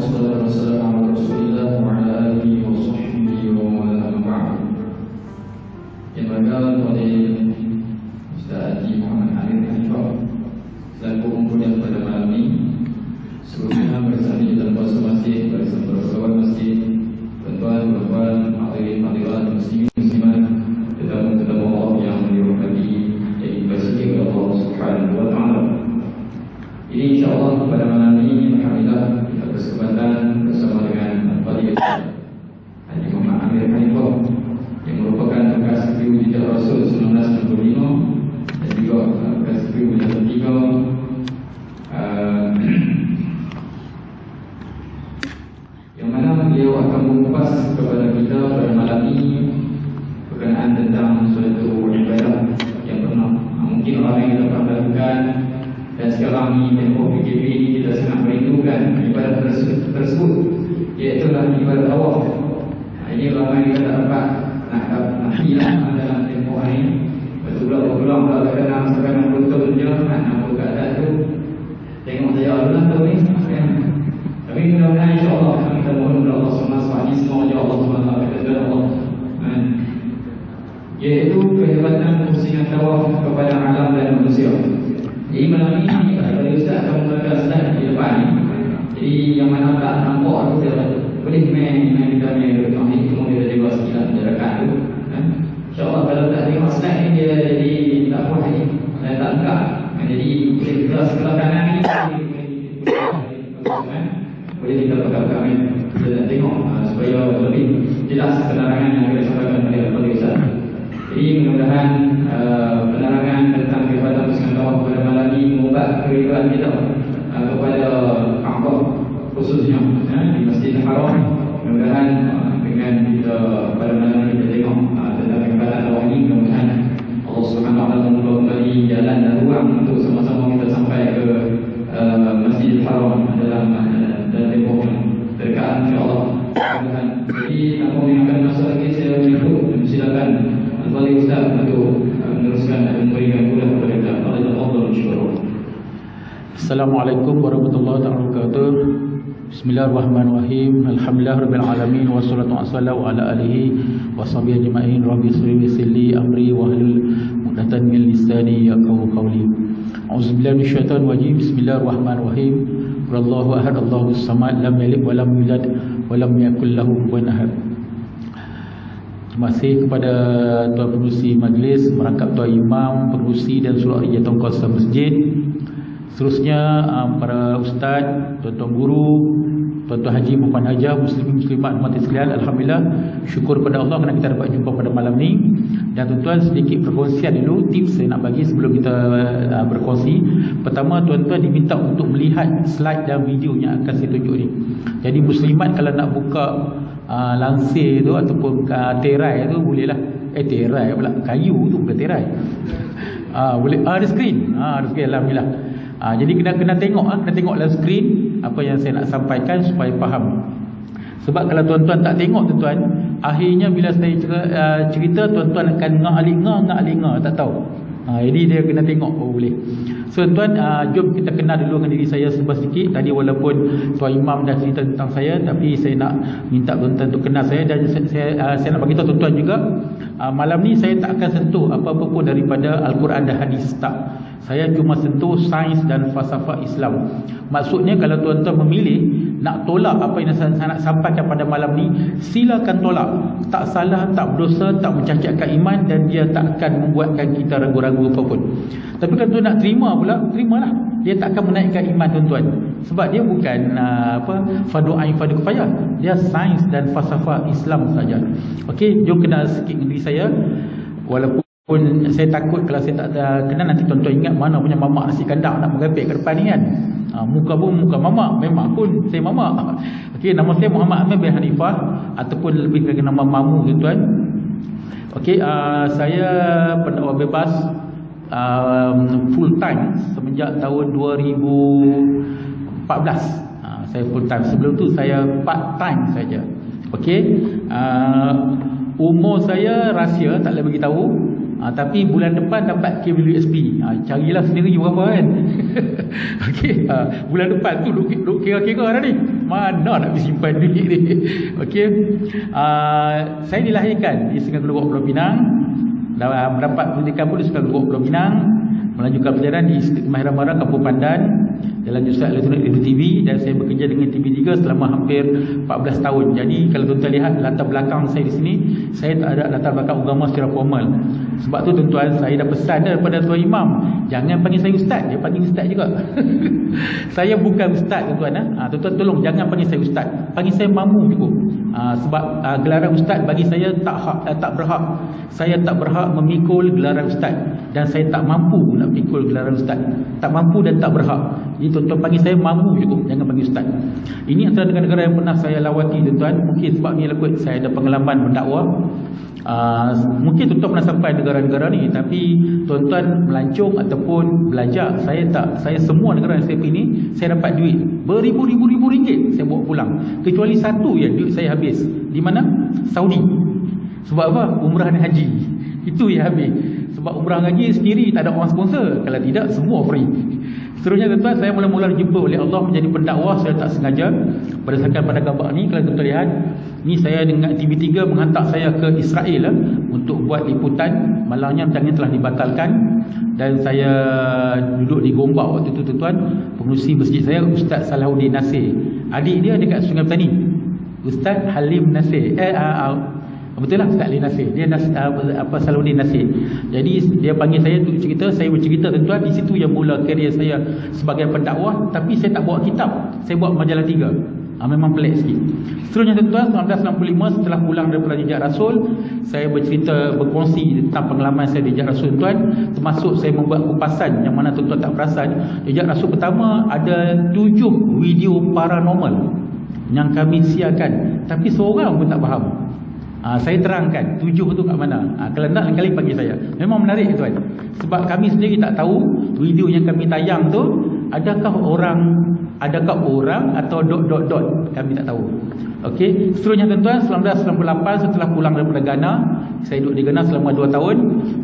wassalatu wassalamu ala Rasulillah wa ala alihi wa sahbihi wa man amma ba'd. Yang berkata oleh Ustaz Haji Muhammad Arif Hanifah selaku pembunuh pada malam ini, seluruhnya bersama dalam bahasa masjid, bersama kawan masjid, tuan-tuan, hadirin hadirat, muslimin muslimat, tetamu-tetamu Allah yang dirahmati dan dikasihi oleh Allah Subhanahu wa taala. Ini insya-Allah pada malam ini alhamdulillah kita berkesempatan bersama dengan Al-Fadhil Haji Muhammad Arif Hanifah yang merupakan bekas review Jejak Rasul 1965 dan juga bekas review yang ketiga yang mana beliau akan mengupas kepada kita pada malam ini berkenaan tentang suatu ibadah yang pernah mungkin orang yang kita pernah lakukan, dan sekarang ni tempoh PKP ni kita sangat merindukan ibadah tersebut, iaitu ibadah tawaf. Ini ramai kita tak dapat nak hilang dalam tempoh hari ini. Betul-betul pula kadang-kadang sampai 60 tahun je nak nampak kat atas tu, tengok saya Allah tu ni kan? Tapi mudah-mudahan insya-Allah kita mohon kepada Allah SWT semua je Allah SWT kata Allah kan? Iaitu kehebatan pusingan tawaf kepada alam dan manusia. Jadi malam ini Al Ustaz akan menggunakan slide di depan ni. Jadi yang mana tak nampak tu boleh main kita punya teknologi itu kita juga sekitar masyarakat tu kan? InsyaAllah kalau tak tengok slide ni dia jadi tak puas ni, saya tak lengkap. Jadi sebelah kanan ni boleh kita pegang ni, kita nak tengok supaya lebih jelas penerangan yang kita sampaikan oleh Al Ustaz. Jadi mudah-mudahan penerangan tentang kehebatan pusingan tawaf pada malam ini mengubah kerinduan kita kepada Kaabah khususnya di Masjidil Haram. Mudah-mudahan dengan kita pada malam ini kita tengok tentang kehebatan tawaf ini, mudah-mudahan Allah Subhanahu wa taala membuka kembali jalan dan ruang untuk sama-sama kita sampai ke Masjidil Haram dalam tempoh terdekat insya-Allah. Jadi tanpa mengingatkan masa lagi, saya silakan Al-Fadhil Ustaz untuk meneruskan dan memberikan kuliah kepada kita. Fadhil insya-Allah. Assalamualaikum warahmatullahi wabarakatuh. Bismillahirrahmanirrahim. Alhamdulillahirabbil alamin wassalatu wassalamu ala alihi washabihi ajmain. Rabbi shrih amri wa hlul 'uqdatam min lisani yafqahu qawli. A'udzubillahi minasyaitonir rajim. Bismillahirrahmanirrahim. Wallahu ahad, Allahus samad, lam yalid wa lam yulad wa lam yakul lahu kufuwan ahad. Terima kasih kepada Tuan Pengerusi Majlis, merangkap Tuan Imam, Pengerusi dan seluruh Rijatul Kuasa Masjid. Seterusnya para ustaz, tuan-tuan guru, tuan-tuan haji maupun hajah, muslimin muslimat umat sekalian, alhamdulillah syukur kepada Allah kerana kita dapat jumpa pada malam ni. Dan tuan-tuan sedikit perkongsian dulu, tips saya nak bagi sebelum kita berkongsi. Pertama, tuan-tuan diminta untuk melihat slide dan video yang akan saya tunjuk ni. Jadi muslimat kalau nak buka lansir tu ataupun terai tu bolehlah. Terai pula, kayu tu bukan terai. Boleh ada skrin. Ada skrin, alhamdulillah. Jadi kena tengok kena tengok dalam skrin apa yang saya nak sampaikan supaya faham. Sebab kalau tuan-tuan tak tengok tuan-tuan, akhirnya bila saya cerita tuan-tuan akan ngak-alinga tak tahu. Jadi dia kena tengok boleh. So tuan, jom kita kenal dulu dengan diri saya sedikit. Tadi walaupun Tuan Imam dah cerita tentang saya, tapi saya nak minta tuan-tuan untuk kenal saya. Dan saya nak bagi tahu tuan-tuan juga, malam ni saya tak akan sentuh apa-apa pun daripada Al-Quran dan hadis, tak. Saya cuma sentuh sains dan falsafah Islam. Maksudnya kalau tuan-tuan memilih nak tolak apa yang saya nak sampaikan pada malam ni, silakan tolak. Tak salah, tak berdosa, tak mencacatkan iman, dan dia tak akan membuatkan kita ragu-ragu apapun. Tapi kalau tuan nak terima pula, terimalah. Dia tak akan menaikkan iman tuan-tuan. Sebab dia bukan fardu ain fardu kifayah. Dia sains dan falsafah Islam saja. Okey, jom kenal sikit dengan diri saya. Walaupun saya takut kalau saya tak kenal nanti tuan-tuan ingat mana punya mamak nasi kandar nak merepek ke depan ni kan. Muka pun muka mamak, memang pun saya mamak. Okey, nama saya Muhammad Amir bin Hanifah ataupun lebih kenal nama Mamu tuan-tuan. Okey, saya pendakwa bebas full time semenjak tahun 2014. Saya full time. Sebelum tu saya part time saja. Okey, umur saya rahsia, tak boleh bagi tahu. Tapi bulan depan dapat kabel USB. Carilah sendiri berapa kan. Okey, bulan depan tu duk kira-kira dah ni. Mana nak simpan duit ni. Okey. Saya dilahirkan di Sungai Geluguk, Pulau Pinang. Dan mendapat pendidikan pun di Sungai Geluguk, Pulau Pinang. Melanjutkan perjalanan di Istiqamah Ramara, Kampung Pandan, dalam jurusan elektronik radio TV, dan saya bekerja dengan TV3 selama hampir 14 tahun. Jadi kalau tuan-tuan lihat latar belakang saya di sini, saya tak ada latar belakang agama secara formal. Sebab tu tuan-tuan, saya dah pesan daripada Tuan Imam, jangan panggil saya ustaz. Dia panggil ustaz juga. Saya bukan ustaz tuan-tuan. Tuan-tuan tolong jangan panggil saya ustaz, panggil saya mamu cukup. Sebab gelaran ustaz bagi saya tak berhak. Saya tak berhak memikul gelaran ustaz, dan saya tak mampu nak pikul gelaran ustaz. Tak mampu dan tak berhak. Jadi tuan-tuan panggil saya mamu cukup, jangan panggil ustaz. Ini antara negara-negara yang pernah saya lawati tuan-tuan. Mungkin sebab ni lah kot saya ada pengalaman berdakwah. Mungkin tuan-tuan pernah sampai negara-negara ni, tapi tuan-tuan melancong ataupun belajar. Saya tak. Saya semua negara yang saya pergi ni, saya dapat duit beribu-ribu ringgit saya bawa pulang. Kecuali satu je duit saya habis. Di mana? Saudi. Sebab apa? Umrah dan haji. Itu yang habis. Sebab umrah haji sendiri tak ada orang sponsor. Kalau tidak, semua free. Seterusnya tuan-tuan, saya mula-mula dijumpa oleh Allah menjadi pendakwah. Saya tak sengaja. Berdasarkan pada gambar ni, kalau tuan-tuan lihat, ni saya dengan TV3 menghantar saya ke Israel untuk buat liputan. Malangnya pertandingan telah dibatalkan, dan saya duduk di Gombak waktu itu tuan-tuan. Pengurusi masjid saya Ustaz Salahuddin Nasir. Adik dia dekat Sungai Petani, Ustaz Halim Nasir. Betul lah, Ustaz Halim Nasir. Dia Salahuddin Nasir. Jadi dia panggil saya untuk cerita. Saya bercerita tuan-tuan. Di situ yang mula karier saya sebagai pendakwah. Tapi saya tak bawa kitab, saya buat majalah 3. Memang pelik sikit. Seterusnya tuan-tuan, 1965 setelah pulang daripada Jejak Rasul, saya berkongsi tentang pengalaman saya di Jejak Rasul tuan. Termasuk saya membuat kupasan yang mana tuan-tuan tak perasan. Jejak Rasul pertama ada 7 video paranormal yang kami siarkan, tapi seorang pun tak faham. Saya terangkan 7 tu kat mana. Kalau nak lain kali panggil saya. Memang menarik tuan. Sebab kami sendiri tak tahu video yang kami tayang tu adakah orang atau ... kami tak tahu. Okey, seterusnya tuan-tuan, 1998 setelah pulang daripada Ghana, saya duduk di Ghana selama 2 tahun.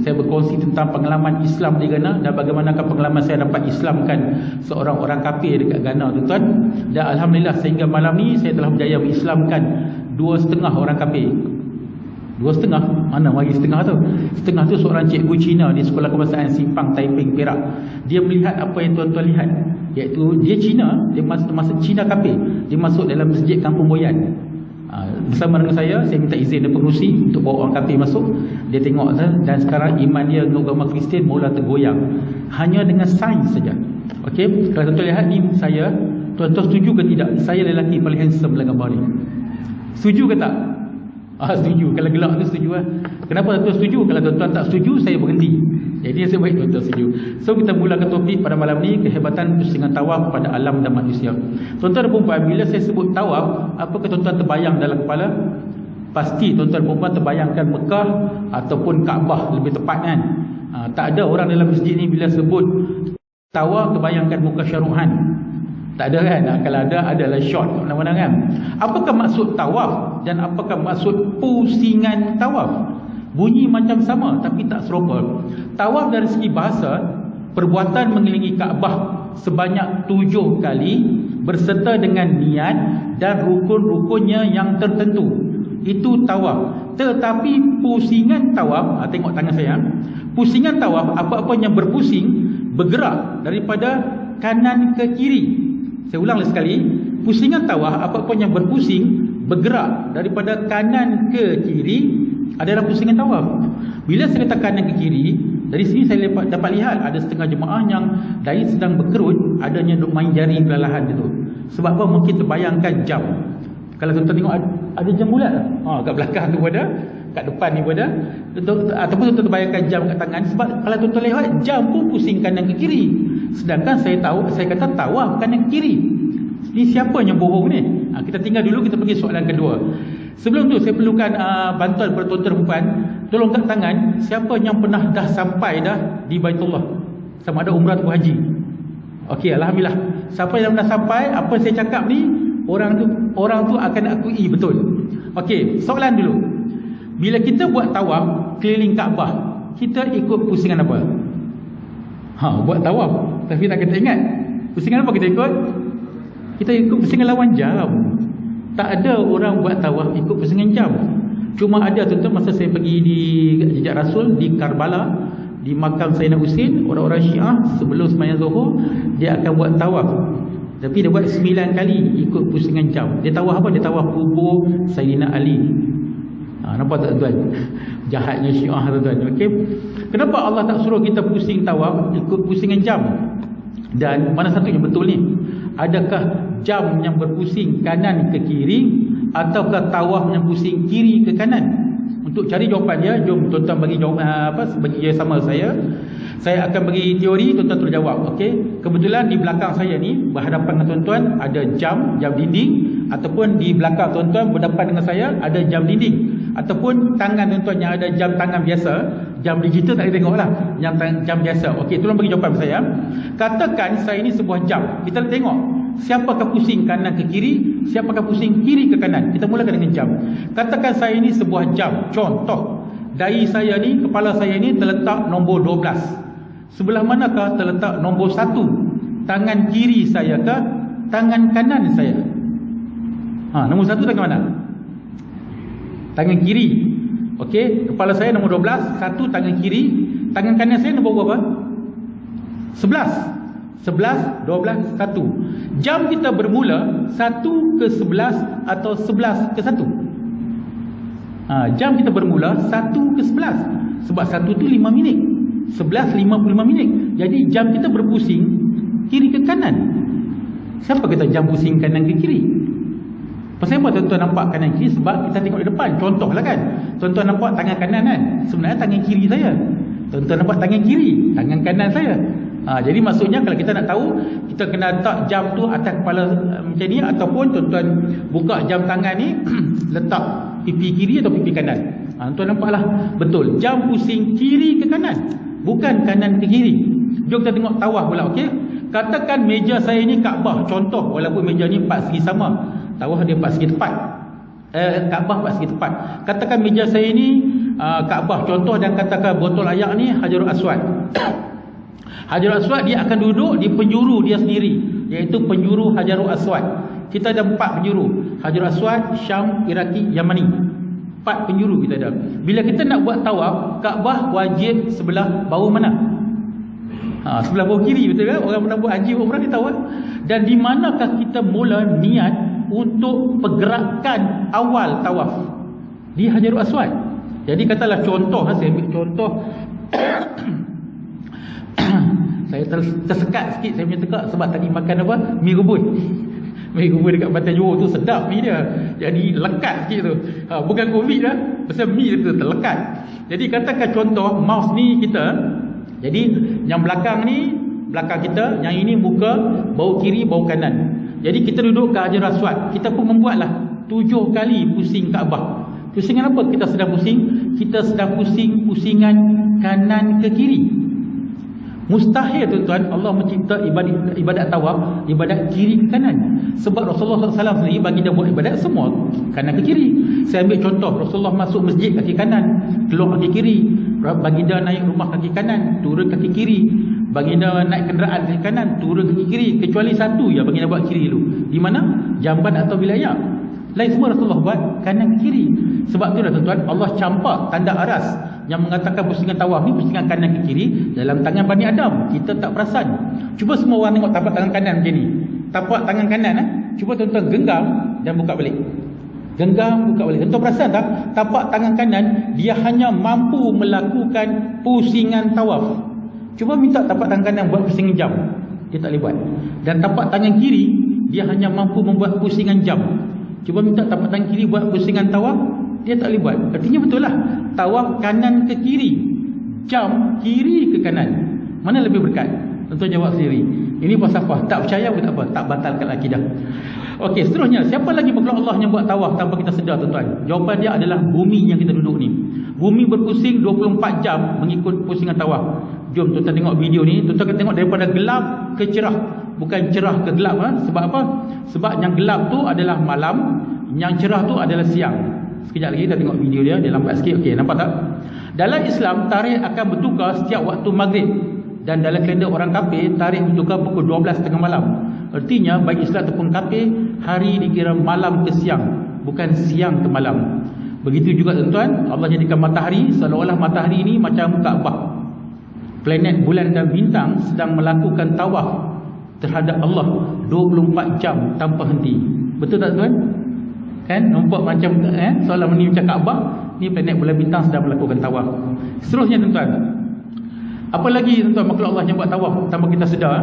Saya berkongsi tentang pengalaman Islam di Ghana dan bagaimanakah pengalaman saya dapat Islamkan seorang orang kafir dekat Ghana tuan-tuan. Dan alhamdulillah sehingga malam ni saya telah berjaya mengislamkan 2,5 orang kafir. 2,5? Mana bagi setengah tu? Setengah tu seorang cikgu Cina di Sekolah Kebangsaan Simpang, Taiping, Perak. Dia melihat apa yang tuan-tuan lihat, iaitu dia Cina, dia masuk Cina kafir. Dia masuk dalam masjid Kampung Boyan. Bersama dengan saya minta izin dari pengerusi untuk bawa orang kafir masuk. Dia tengok dan sekarang iman dia dengan agama Kristian mula tergoyang. Hanya dengan sains saja. Okey, kalau tuan-tuan lihat ni saya, tuan-tuan setuju ke tidak? Saya lelaki paling handsome dalam gambar ni. Setuju ke tak? Setuju. Kalau gelap tu setuju lah. Kenapa tuan-tuan setuju? Kalau tuan-tuan tak setuju, saya berhenti. Jadi saya baik tuan-tuan setuju. So kita mulakan topik pada malam ni, kehebatan pusingan tawaf pada alam dan manusia. Tuan-tuan dan perempuan, bila saya sebut tawaf, apakah tuan-tuan terbayang dalam kepala? Pasti tuan-tuan dan perempuan terbayangkan Mekah ataupun Kaabah lebih tepat kan. Tak ada orang dalam masjid ni bila sebut tawaf terbayangkan muka Syaruhan. Tak ada kan? Kalau ada, adalah short mana-mana kan. Apakah maksud tawaf dan apakah maksud pusingan tawaf? Bunyi macam sama tapi tak serupa. Tawaf dari segi bahasa, perbuatan mengelilingi Kaabah sebanyak 7 kali berserta dengan niat dan rukun-rukunnya yang tertentu. Itu tawaf. Tetapi pusingan tawaf, tengok tangan saya. Pusingan tawaf, apa-apa yang berpusing bergerak daripada kanan ke kiri. Saya ulang sekali, pusingan tawaf, apa-apa yang berpusing bergerak daripada kanan ke kiri adalah pusingan tawaf. Bila saya kata kanan ke kiri, dari sini saya dapat lihat ada setengah jemaah yang dari sedang berkerut, adanya duk main jari perlahan itu. Sebab apa? Mungkin terbayangkan jam. Kalau tuan-tuan tengok ada jam bulat kat belakang tu ada, kat depan ni pun ada, ataupun tuan-tuan terbayangkan jam kat tangan. Sebab kalau tuan-tuan lihat, jam pun pusing kanan ke kiri. Sedangkan saya kata tawaf kanan ke kiri. Ni siapa yang bohong ni? Kita tinggal dulu, kita pergi soalan kedua. Sebelum tu saya perlukan bantuan kepada tuan-tuan perempuan. Tolong kat tangan, siapa yang pernah dah sampai dah di Baitullah, sama ada umrah atau haji? Okey, alhamdulillah. Siapa yang dah sampai, apa saya cakap ni, orang tu akan akui betul. Okey, soalan dulu. Bila kita buat tawaf keliling Kaabah, kita ikut pusingan apa? Buat tawaf. Tapi tak kita ingat pusingan apa kita ikut? Kita ikut pusingan lawan jam. Tak ada orang buat tawaf ikut pusingan jam. Cuma ada tuan-tuan masa saya pergi di Jejak Rasul di Karbala, di makam Sayyidina Husin, orang-orang Syiah sebelum sembahyang Zuhur dia akan buat tawaf. Tapi dia buat 9 kali ikut pusingan jam. Dia tawaf apa? Dia tawaf kubur Sayyidina Ali. Nampak tak tuan? Jahatnya Syiah tuan. Okey. Kenapa Allah tak suruh kita pusing tawaf ikut pusingan jam? Dan mana satu yang betul ni? Adakah jam yang berpusing kanan ke kiri ataukah tawaf yang pusing kiri ke kanan? Untuk cari jawapan dia, jom tuan-tuan bagi jawapan bagi sama saya. Saya akan bagi teori, tuan-tuan terus jawab. Okey. Kebetulan di belakang saya ni berhadapan dengan tuan-tuan ada jam dinding, ataupun di belakang tuan-tuan berhadapan dengan saya ada jam dinding, ataupun tangan tuan-tuan yang ada jam tangan biasa, jam digital tak boleh tengoklah, yang jam biasa. Okey, tolong bagi jawapan saya. Katakan saya ini sebuah jam. Kita tengok siapakah pusing kanan ke kiri, siapakah pusing kiri ke kanan. Kita mulakan dengan jam. Katakan saya ini sebuah jam. Contoh, dahi saya ni, kepala saya ni terletak nombor 12. Sebelah manakah terletak nombor 1? Tangan kiri saya ke tangan kanan saya? Nombor 1 tangan mana? Tangan kiri. Okey, kepala saya nombor 12, 1 tangan kiri. Tangan kanan saya nombor berapa? 11. 11, 12, 1. Jam kita bermula 1 ke 11 atau 11 ke 1? Jam kita bermula 1 ke 11. Sebab 1 tu 5 minit. 11, 55 minit. Jadi jam kita berpusing kiri ke kanan. Siapa kata jam pusing kanan ke kiri? Pasal apa tuan-tuan nampak kanan kiri? Sebab kita tengok di depan. Contohlah kan, tuan-tuan nampak tangan kanan kan, sebenarnya tangan kiri saya. Tuan-tuan nampak tangan kiri, tangan kanan saya. Jadi maksudnya kalau kita nak tahu, kita kena letak jam tu atas kepala macam ni, ataupun tuan-tuan buka jam tangan ni letak pipi kiri atau pipi kanan. Tuan nampaklah betul, jam pusing kiri ke kanan, bukan kanan ke kiri. Jom kita tengok tawaf pula. Okey, katakan meja saya ni Kaabah, contoh, walaupun meja ni 4 segi sama, tawaf dia 4 segi tepat, Kaabah 4 segi tepat. Katakan meja saya ni Kaabah contoh, dan katakan botol air ni Hajarul Aswad. Hajarul Aswad dia akan duduk di penjuru dia sendiri, iaitu penjuru Hajarul Aswad. Kita ada 4 penjuru: Hajarul Aswad, Syam, Iraki, Yamani. 4 penjuru kita ada. Bila kita nak buat tawaf, Kaabah wajib sebelah bawah mana? Sebelah bawah kiri, betul kan? Orang pernah buat haji umrah di tawaf. Dan di manakah kita mula niat untuk pergerakan awal tawaf? Di Hajarul Aswad. Jadi katalah contoh, saya ambil contoh saya tersekat sikit saya punya tekak sebab tadi makan apa? Mi rebus. Mi rebus dekat Pantai Johor tu sedap mi dia. Jadi lekat sikit tu. Bukan COVID dah, pasal mi tu terlekat. Jadi katakan contoh mouse ni kita. Jadi yang belakang ni belakang kita, yang ini muka, bau kiri, bau kanan. Jadi kita duduk ke Hajarul Aswad. Kita pun membuatlah 7 kali pusing Kaabah. Pusingan apa kita sedang pusing? Kita sedang pusing pusingan kanan ke kiri. Mustahil tuan-tuan Allah mencipta ibadat tawaf, ibadat kiri ke kanan. Sebab Rasulullah SAW sendiri bagi dia buat ibadat semua kanan ke kiri. Saya ambil contoh, Rasulullah masuk masjid kaki kanan, keluar kaki kiri. Baginda naik rumah kaki kanan, turun kaki kiri. Baginda naik kenderaan kaki kanan, turun kaki kiri. Kecuali satu ya baginda buat kiri dulu. Di mana? Jamban atau wilayah. Lain semua Rasulullah buat kanan ke kiri. Sebab tu dah tuan-tuan, Allah campak tanda aras yang mengatakan pusingan tawaf ni pusingan kanan ke kiri dalam tangan Bani Adam. Kita tak perasan. Cuba semua orang tengok tapak tangan kanan macam ni. Tapak tangan kanan cuba tuan-tuan genggam dan buka balik. Genggam, buka balik. Tuan-tuan perasan tak? Tapak tangan kanan dia hanya mampu melakukan pusingan tawaf. Cuba minta tapak tangan kanan buat pusingan jam, dia tak boleh buat. Dan tapak tangan kiri dia hanya mampu membuat pusingan jam. Cuba minta tapak tangan kiri buat pusingan tawaf, dia tak boleh buat. Artinya betul lah, tawaf kanan ke kiri, jam kiri ke kanan, mana lebih berkat? Tuan-tuan jawab sendiri. Ini falsafah. Tak percaya pun tak apa, tak batalkan akidah. Okey, seterusnya, siapa lagi makhluk Allah yang buat tawaf tanpa kita sedar tuan-tuan? Jawapan dia adalah bumi yang kita duduk ni. Bumi berpusing 24 jam mengikut pusingan tawaf. Jom tuan-tuan tengok video ni. Tuan-tuan tengok daripada gelap ke cerah, bukan cerah ke gelap. Sebab apa? Sebab yang gelap tu adalah malam, yang cerah tu adalah siang. Sekejap lagi kita tengok video dia, dia lambat sikit. Okey, nampak tak? Dalam Islam, tarikh akan bertukar setiap waktu maghrib. Dan dalam kalender orang kafir, tarikh bertukar pukul 12 tengah malam. Artinya, bagi Islam ataupun kafir, hari dikira malam ke siang, bukan siang ke malam. Begitu juga tuan-tuan, Allah jadikan matahari seolah-olah matahari ini macam Kaabah. Planet, bulan dan bintang sedang melakukan tawaf terhadap Allah 24 jam tanpa henti. Betul tak tuan? Kan nampak macam seolah ini macam Kaabah. Ni planet, bulan, bintang sedang melakukan tawaf. Seterusnya tuan-tuan, apa lagi tuan-tuan makhluk Allah yang buat tawaf tanpa kita sedar?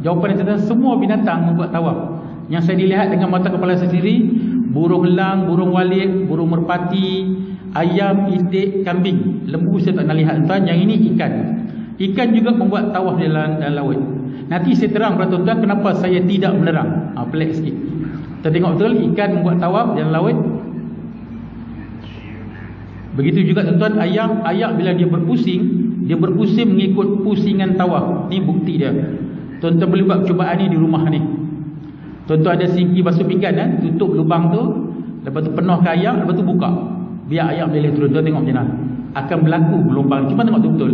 Jawapan kita, semua binatang membuat tawaf. Yang saya dilihat dengan mata kepala saya sendiri, burung elang, burung walit, burung merpati, ayam, itik, kambing. Lembu saya tak nak lihat tuan. Yang ini ikan. Ikan juga membuat tawaf dalam laut. Nanti saya terang kepada tuan-tuan kenapa saya tidak menerang. Pelik sikit. Kita tengok betul ikan membuat tawaf dalam laut. Begitu juga tuan-tuan, ayak bila dia berpusing mengikut pusingan tawaf. Ni bukti dia. Tuan-tuan boleh buat percubaan ni di rumah ni. Tuan-tuan ada singki basuh pinggan tutup lubang tu, lepas tu penuh ke ayak, lepas tu buka. Biar ayak boleh turun. Tuan tengok macam mana. Akan berlaku gelombang. Cuma tengok betul-betul.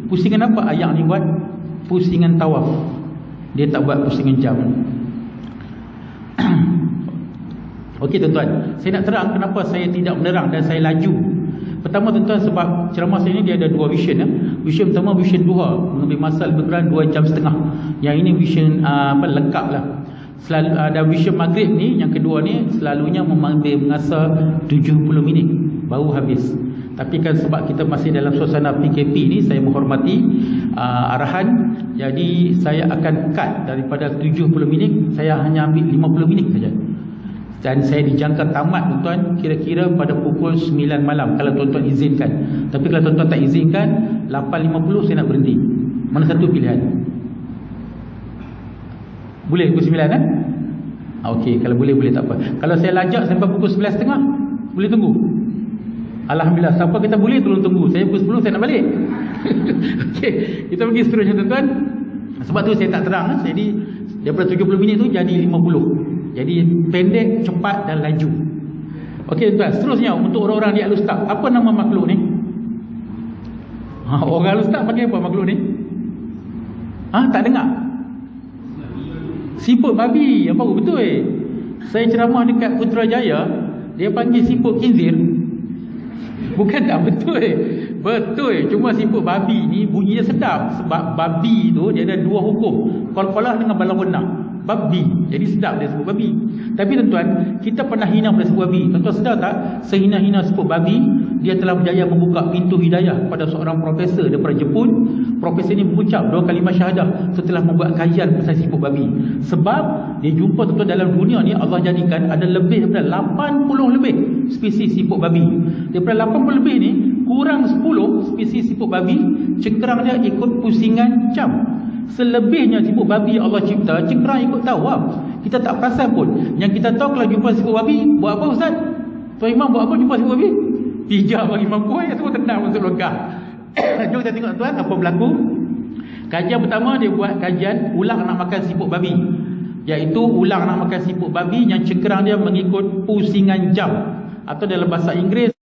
Pusingan apa ayak ni buat? Pusingan tawaf. Dia tak buat pusingan jam. Okey tuan-tuan, saya nak terang kenapa saya tidak menerang dan saya laju. Pertama tuan-tuan, sebab ceramah saya ni dia ada dua vision. Vision pertama, vision duha, mengambil masa lebih kurang 2 jam setengah. Yang ini vision lengkap lah. Selalu ada vision maghrib ni, yang kedua ni selalunya mengambil masa 70 minit baru habis. Tapi kan sebab kita masih dalam suasana PKP ni, saya menghormati arahan. Jadi saya akan cut daripada 70 minit, saya hanya ambil 50 minit saja. Dan saya dijangka tamat tuan-tuan kira-kira pada pukul 9 malam kalau tuan-tuan izinkan. Tapi kalau tuan-tuan tak izinkan, 8.50 saya nak berhenti. Mana satu pilihan? Boleh pukul 9 kan? Okey, kalau boleh tak apa. Kalau saya lajak sampai pukul 11.30, boleh tunggu? Alhamdulillah, siapa kita boleh tolong tunggu. Saya pukul 10 saya nak balik. Okey, kita pergi seterusnya tuan-tuan. Sebab tu saya tak terang. Jadi daripada 70 minit tu jadi 50. Jadi pendek, cepat dan laju. Okey tuan, seterusnya untuk orang-orang di Al-Ustaz, apa nama makhluk ni? Orang Al-Ustaz panggil apa makhluk ni? Tak dengar? Siput babi. Apa betul Saya ceramah dekat Putrajaya, dia panggil siput khinzir. Bukan tak betul Betul, cuma siput babi ni bunyinya sedap. Sebab babi tu dia ada dua hukum, kol-kolah dengan balang benak. Babi, jadi sedap dia sebut babi. Tapi tuan-tuan, kita pernah hina pada sebut babi. Tuan-tuan sedar tak, sehina-hina sebut babi, dia telah berjaya membuka pintu hidayah pada seorang profesor daripada Jepun. Profesor ini mengucap 2 kalimah syahadah setelah membuat kajian pasal siput babi. Sebab dia jumpa tuan-tuan dalam dunia ni, Allah jadikan ada lebih daripada 80 lebih spesies siput babi. Daripada 80 lebih ni, kurang 10 spesies siput babi cengkerang dia ikut pusingan jam. Selebihnya siput babi Allah cipta, cengkerang ikut tawaf. Kita tak perasan pun. Yang kita tahu kalau jumpa siput babi, buat apa Ustaz? Tuan Imam buat apa jumpa siput babi? Pijak bagi Imam kuih, semua tenang masuk logah. Jom kita tengok tuan apa berlaku. Kajian pertama, dia buat kajian ulang nak makan siput babi. Iaitu ulang nak makan siput babi yang cengkerang dia mengikut pusingan jam. Atau dalam bahasa Inggeris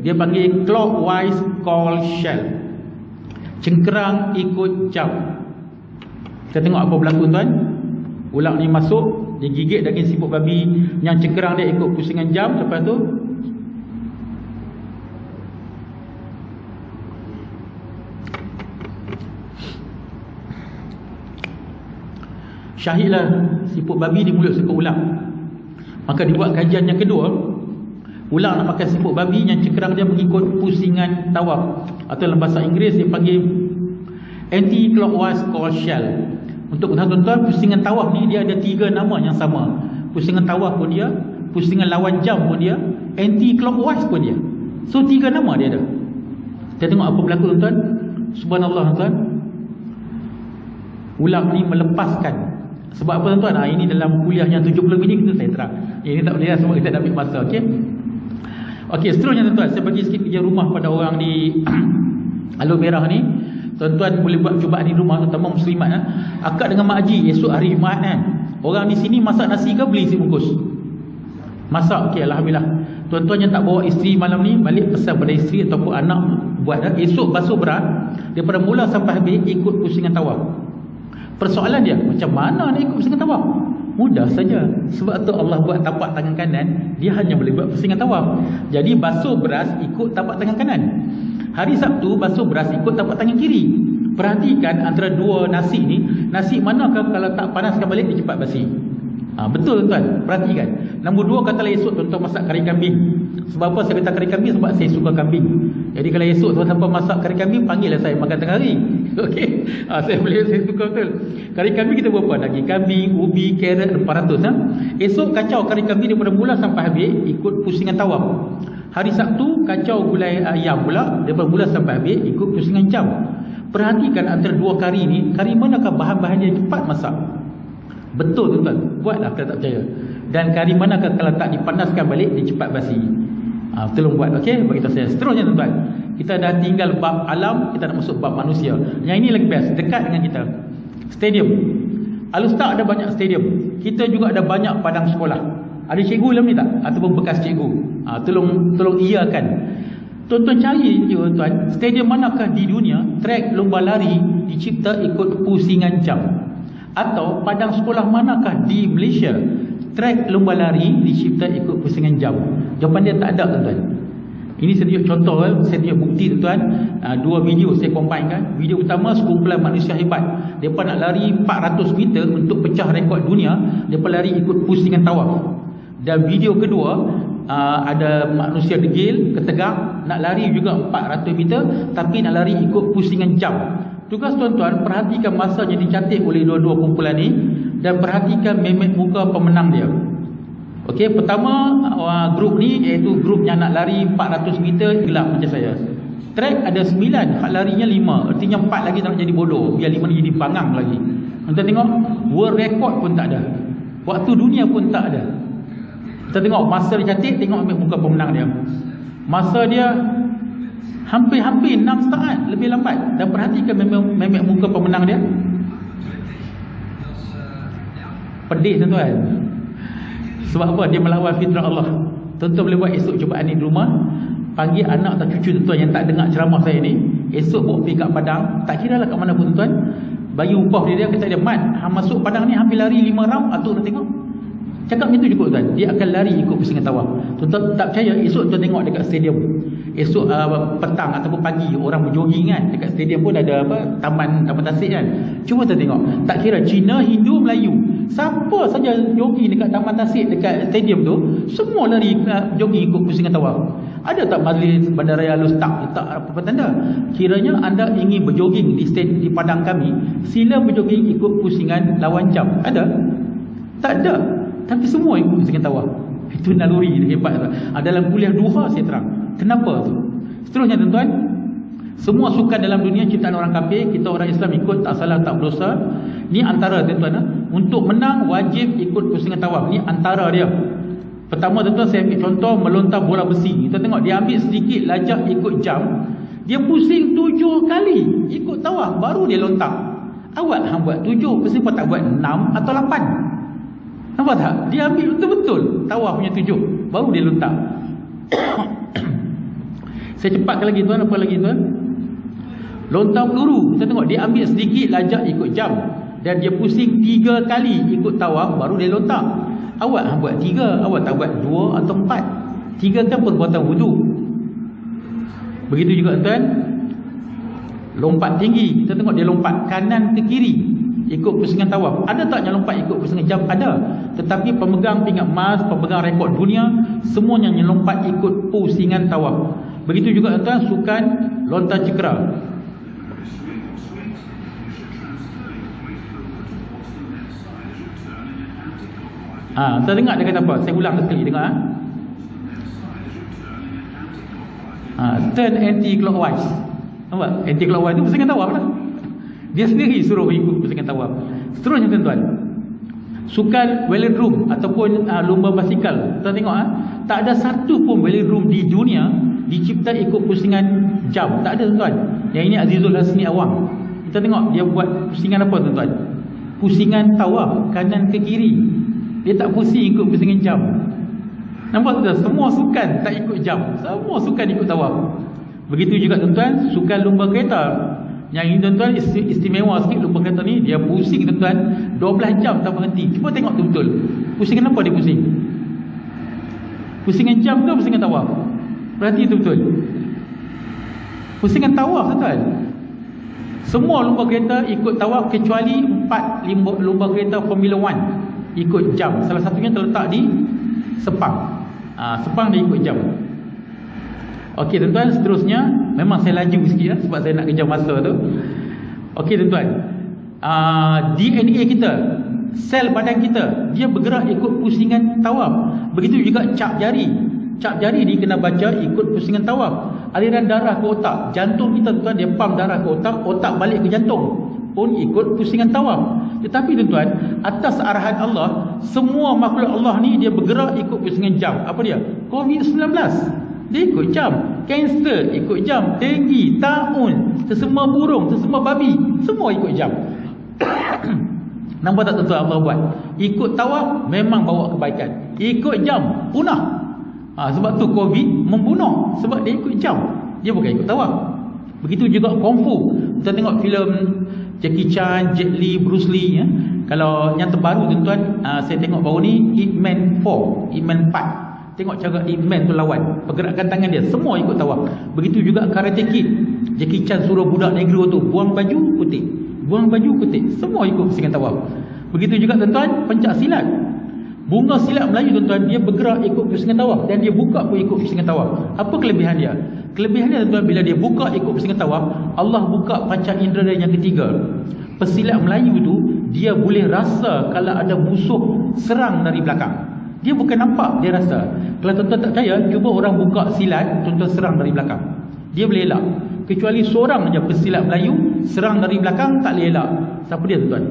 dia panggil clockwise call shell. Cengkerang ikut jam. Kita tengok apa berlaku tuan. Ulang ni masuk, dia gigit daging siput babi yang cengkerang dia ikut pusingan jam. Lepas tu syahidlah siput babi di mulut seekor ulang. Maka dibuat kajian yang kedua, ulang nak makan siput babi yang cengkerang dia mengikut pusingan tawaf. Atau dalam bahasa Inggeris dia panggil anti-clockwise call shell. Untuk tuan-tuan, pusingan tawaf ni dia ada 3 nama yang sama. Pusingan tawaf pun dia, pusingan lawan jam pun dia, anti-clockwise pun dia. So 3 nama dia ada. Kita tengok apa berlaku tuan-tuan. Subhanallah tuan. Ulang ni melepaskan. Sebab apa tuan-tuan? Ini dalam kuliah yang 70 minit kita saya terang. Ini tak boleh lah, semua kita nak ambil masa. Okey. Okey, seterusnya tuan-tuan, saya bagi sikit kerja rumah pada orang di Alur Merah ni. Tuan-tuan boleh buat cubaan di rumah, terutama muslimat. Akad dengan mak haji esok hari Jumaat kan. Orang di sini masak nasi ke beli si bungkus? Masak. Okey, alhamdulillah. Tuan-tuan yang tak bawa isteri malam ni, balik pesan pada isteri ataupun anak buat dah. Esok basuh beras, daripada mula sampai habis ikut pusingan tawaf. Persoalan dia, macam mana nak ikut pusingan tawaf? Mudah saja. Sebab tu Allah buat tapak tangan kanan, dia hanya boleh buat pusingan tawaf. Jadi basuh beras ikut tapak tangan kanan. Hari Sabtu basuh beras ikut tapak tangan kiri. Perhatikan antara dua nasi ni, nasi manakah kalau tak panaskan balik dia cepat basi. Betul tuan, perhatikan. Nombor dua, katalah esok tuan-tuan masak kari kambing. Sebab apa saya kata kari kambing? Sebab saya suka kambing. Jadi kalau esok tuan-tuan masak kari kambing, panggillah saya makan tengah hari. Okey. Saya suka betul. Kari kambing kita berapa? Daging kambing, ubi, carrot 400 Esok kacau kari kambing daripada mula sampai habis ikut pusingan tawaf. Hari Sabtu kacau gulai ayam pula daripada mula sampai habis ikut pusingan jam. Perhatikan antara dua kari ni, kari manakah bahan-bahan yang cepat masak? Betul tuan-tuan, buatlah kalau tak percaya. Dan kari manakah kalau tak dipanaskan balik dia cepat basi. Tolong buat, okey? Bagi tahu saya. Seterusnya tuan-tuan, kita dah tinggal bab alam, kita nak masuk bab manusia. Yang ini lagi best, dekat dengan kita. Stadium. Al-Ustaz ada banyak stadium. Kita juga ada banyak padang sekolah. Ada cikgu dalam ni tak? Ataupun bekas cikgu? Tolong iakan. Tuan-tuan cari tuan, stadium manakah di dunia trek lomba lari dicipta ikut pusingan jam? Atau padang sekolah manakah di Malaysia trek lomba lari dicipta ikut pusingan jam? Jawapan dia tak ada tuan-tuan. Ini saya tunjuk contoh, saya tunjuk bukti tuan-tuan. Dua video saya combine. Video pertama, sekumpulan manusia hebat. Mereka nak lari 400 meter untuk pecah rekod dunia. Mereka lari ikut pusingan tawaf. Dan video kedua, ada manusia degil, ketegak, nak lari juga 400 meter, tapi nak lari ikut pusingan jam. Tugas tuan-tuan, perhatikan masa yang dicatat oleh dua-dua kumpulan ni, dan perhatikan memet muka pemenang dia. Okey, pertama grup ni iaitu grup yang nak lari 400 meter gelap macam saya. Track ada 9, hak larinya 5. Artinya 4 lagi tak nak jadi bodoh, biar 5 ni jadi bangang lagi. Kita tengok world record pun tak ada. Waktu dunia pun tak ada. Kita tengok masa dia cantik, tengok ambil muka pemenang dia. Masa dia hampir-hampir 6 saat lebih lambat. Dan perhatikan memek muka pemenang dia. Pedih tuan-tuan. Sebab apa? Dia melawan fitrah Allah. Tuan-tuan boleh buat esok cubaan ni di rumah. Panggil anak atau cucu tuan-tuan yang tak dengar ceramah saya ni. Esok bawa pergi kat padang. Tak kira lah kat mana pun tuan-tuan. Bagi upah dia, kata dia, "Mat, masuk padang ni hampir lari 5 round." Atuk nak tengok. Cakap macam tu cukup tuan. Dia akan lari ikut pusingan tawaf. Tuan-tuan tak percaya, esok tuan tengok dekat stadium. Esok petang ataupun pagi orang berjoging kan. Dekat stadium pun ada taman tasik kan. Cuba tuan tengok. Tak kira Cina, Hindu, Melayu. Siapa saja jogging dekat taman tasik, dekat stadium tu, semua lari jogging ikut pusingan tawaf. Ada tak majlis bandaraya Al-Ustaz? Tak apa tanda. Kiranya anda ingin berjoging di padang kami, sila berjoging ikut pusingan lawan jam. Ada? Tak ada. Tapi semua ikut pusingan tawaf. Itu naluri hebat. Dalam kuliah duha saya terang. Kenapa tu? Seterusnya tuan-tuan, semua sukan dalam dunia ciptaan orang kafir, kita orang Islam ikut, tak salah tak berdosa. Ni antara tuan-tuan, untuk menang wajib ikut pusingan tawaf. Ni antara dia. Pertama tuan-tuan, saya ambil contoh melontar bola besi. Kita tengok dia ambil sedikit lajak ikut jam, dia pusing 7 kali ikut tawaf baru dia lontar. Awak hang buat 7, kenapa tak buat 6 atau 8? Nampak tak? Dia ambil betul-betul tawaf punya 7 baru dia lontar. Saya cepatkan lagi tuan. Apa lagi tuan? Lontar peluru. Kita tengok dia ambil sedikit lajak ikut jam, dan dia pusing 3 kali ikut tawaf baru dia lontar. Awak hang buat 3, awak tak buat 2 atau 4. 3 kan perbuatan wudu. Begitu juga tuan, lompat tinggi. Kita tengok dia lompat kanan ke kiri ikut pusingan tawaf. Ada tak yang lompat ikut pusingan jam? Ada. Tetapi pemegang pingat emas, pemegang rekod dunia, semuanya yang lompat ikut pusingan tawaf. Begitu juga tuan, sukan lontar cekera. Kita dengar dia kata apa? Saya ulang sekali, dengar. Turn anti-clockwise. Nampak? Anti-clockwise tu pusingan tawaf lah. Dia sendiri suruh ikut pusingan tawaf. Seterusnya tuan-tuan, sukan velodrome ataupun lomba basikal. Kita tengok tak ada satu pun velodrome di dunia dicipta ikut pusingan jam. Tak ada tuan-tuan. Yang ini Azizul Hasni Awang. Kita tengok dia buat pusingan apa tuan-tuan? Pusingan tawaf kanan ke kiri. Dia tak pusing ikut pusingan jam. Nampak tak? Semua sukan tak ikut jam. Semua sukan ikut tawaf. Begitu juga tuan-tuan, sukan lumba kereta. Yang ini tuan-tuan istimewa sikit lumba kereta ni, dia pusing tuan-tuan 12 jam tak berhenti. Cuba tengok betul-betul. Pusing kenapa dia pusing? Pusingan jam ke pusingan tawaf? Berarti betul-betul. Pusingan tawaf tuan-tuan. Semua lumba kereta ikut tawaf kecuali 4 lumba kereta Formula 1 ikut jam. Salah satunya terletak di Sepang. Sepang dia ikut jam. Okey tuan-tuan, seterusnya memang saya laju sikit sebab saya nak kejar masa tu. Okey tuan-tuan, DNA kita, sel badan kita, dia bergerak ikut pusingan tawaf. Begitu juga cap jari. Cap jari ni kena baca ikut pusingan tawaf. Aliran darah ke otak, jantung kita tuan, dia pump darah ke otak, otak balik ke jantung pun ikut pusingan tawaf. Tetapi tuan-tuan, atas arahan Allah, semua makhluk Allah ni dia bergerak ikut pusingan jam. Apa dia? COVID-19 dia ikut jam, kanser ikut jam, denggi, taun, sesama burung, sesama babi, semua ikut jam. Nampak tak tuan-tuan Allah buat? Ikut tawaf memang bawa kebaikan, ikut jam punah. Sebab tu COVID membunuh, sebab dia ikut jam, dia bukan ikut tawaf. Begitu juga kungfu. Kita tengok filem Jackie Chan, Jet Li, Bruce Lee ya. Kalau yang terbaru tuan-tuan, saya tengok baru ni Ip Man 4, Ip Man 4. Tengok cara Ip Man tu lawan, pergerakan tangan dia semua ikut tawaf. Begitu juga Karate Kid, Jackie Chan suruh budak negro tu buang baju kutip, buang baju kutip, semua ikut pusingan tawaf. Begitu juga tuan-tuan pencak silat. Bunga silat Melayu tuan-tuan, dia bergerak ikut pusingan tawaf dan dia buka pun ikut pusingan tawaf. Apa kelebihan dia? Kelebihan dia tuan-tuan, bila dia buka ikut pusingan tawaf, Allah buka panca indera yang ketiga. Pesilat Melayu tu dia boleh rasa kalau ada musuh serang dari belakang. Dia bukan nampak, dia rasa. Kalau tuan-tuan tak percaya, cuba orang buka silat, tuan-tuan serang dari belakang, dia boleh elak. Kecuali seorang saja pesilat Melayu serang dari belakang tak boleh elak. Siapa dia tuan-tuan?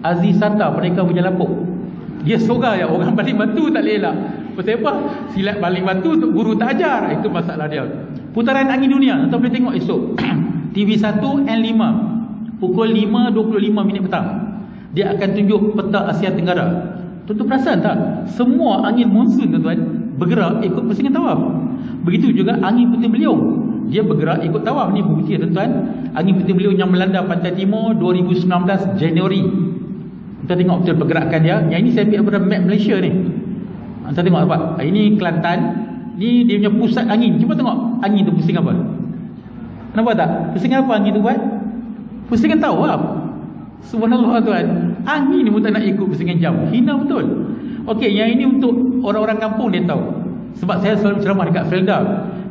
Aziz Sata, mereka punya lapuk. Dia seorang ya, orang baling batu tak boleh elak. Pasal apa? Silat baling batu tu guru tak ajar. Itu masalah dia. Putaran angin dunia, tuan boleh tengok esok TV1 N5 pukul 5.25 petang. Dia akan tunjuk peta Asia Tenggara. Tuan-tuan perasan tak? Semua angin monsun tuan-tuan bergerak ikut pusingan tawaf. Begitu juga angin puting beliung, dia bergerak ikut tawaf. Ni bukti tuan-tuan, angin puting beliung yang melanda pantai timur 2019 Januari. Kita tengok betul pergerakan dia. Yang ini saya ambil daripada map Malaysia ni. Kita tengok apa? Ini Kelantan. Ni dia punya pusat angin. Cuba tengok angin tu pusing apa? Nampak tak? Pusing apa angin tu buat? Pusingan tawaf. Subhanallah tuan. Angin ni pun tak nak ikut pusingan jam. Hina betul. Okey, yang ini untuk orang-orang kampung dia tahu. Sebab saya selalu ceramah dekat Felda.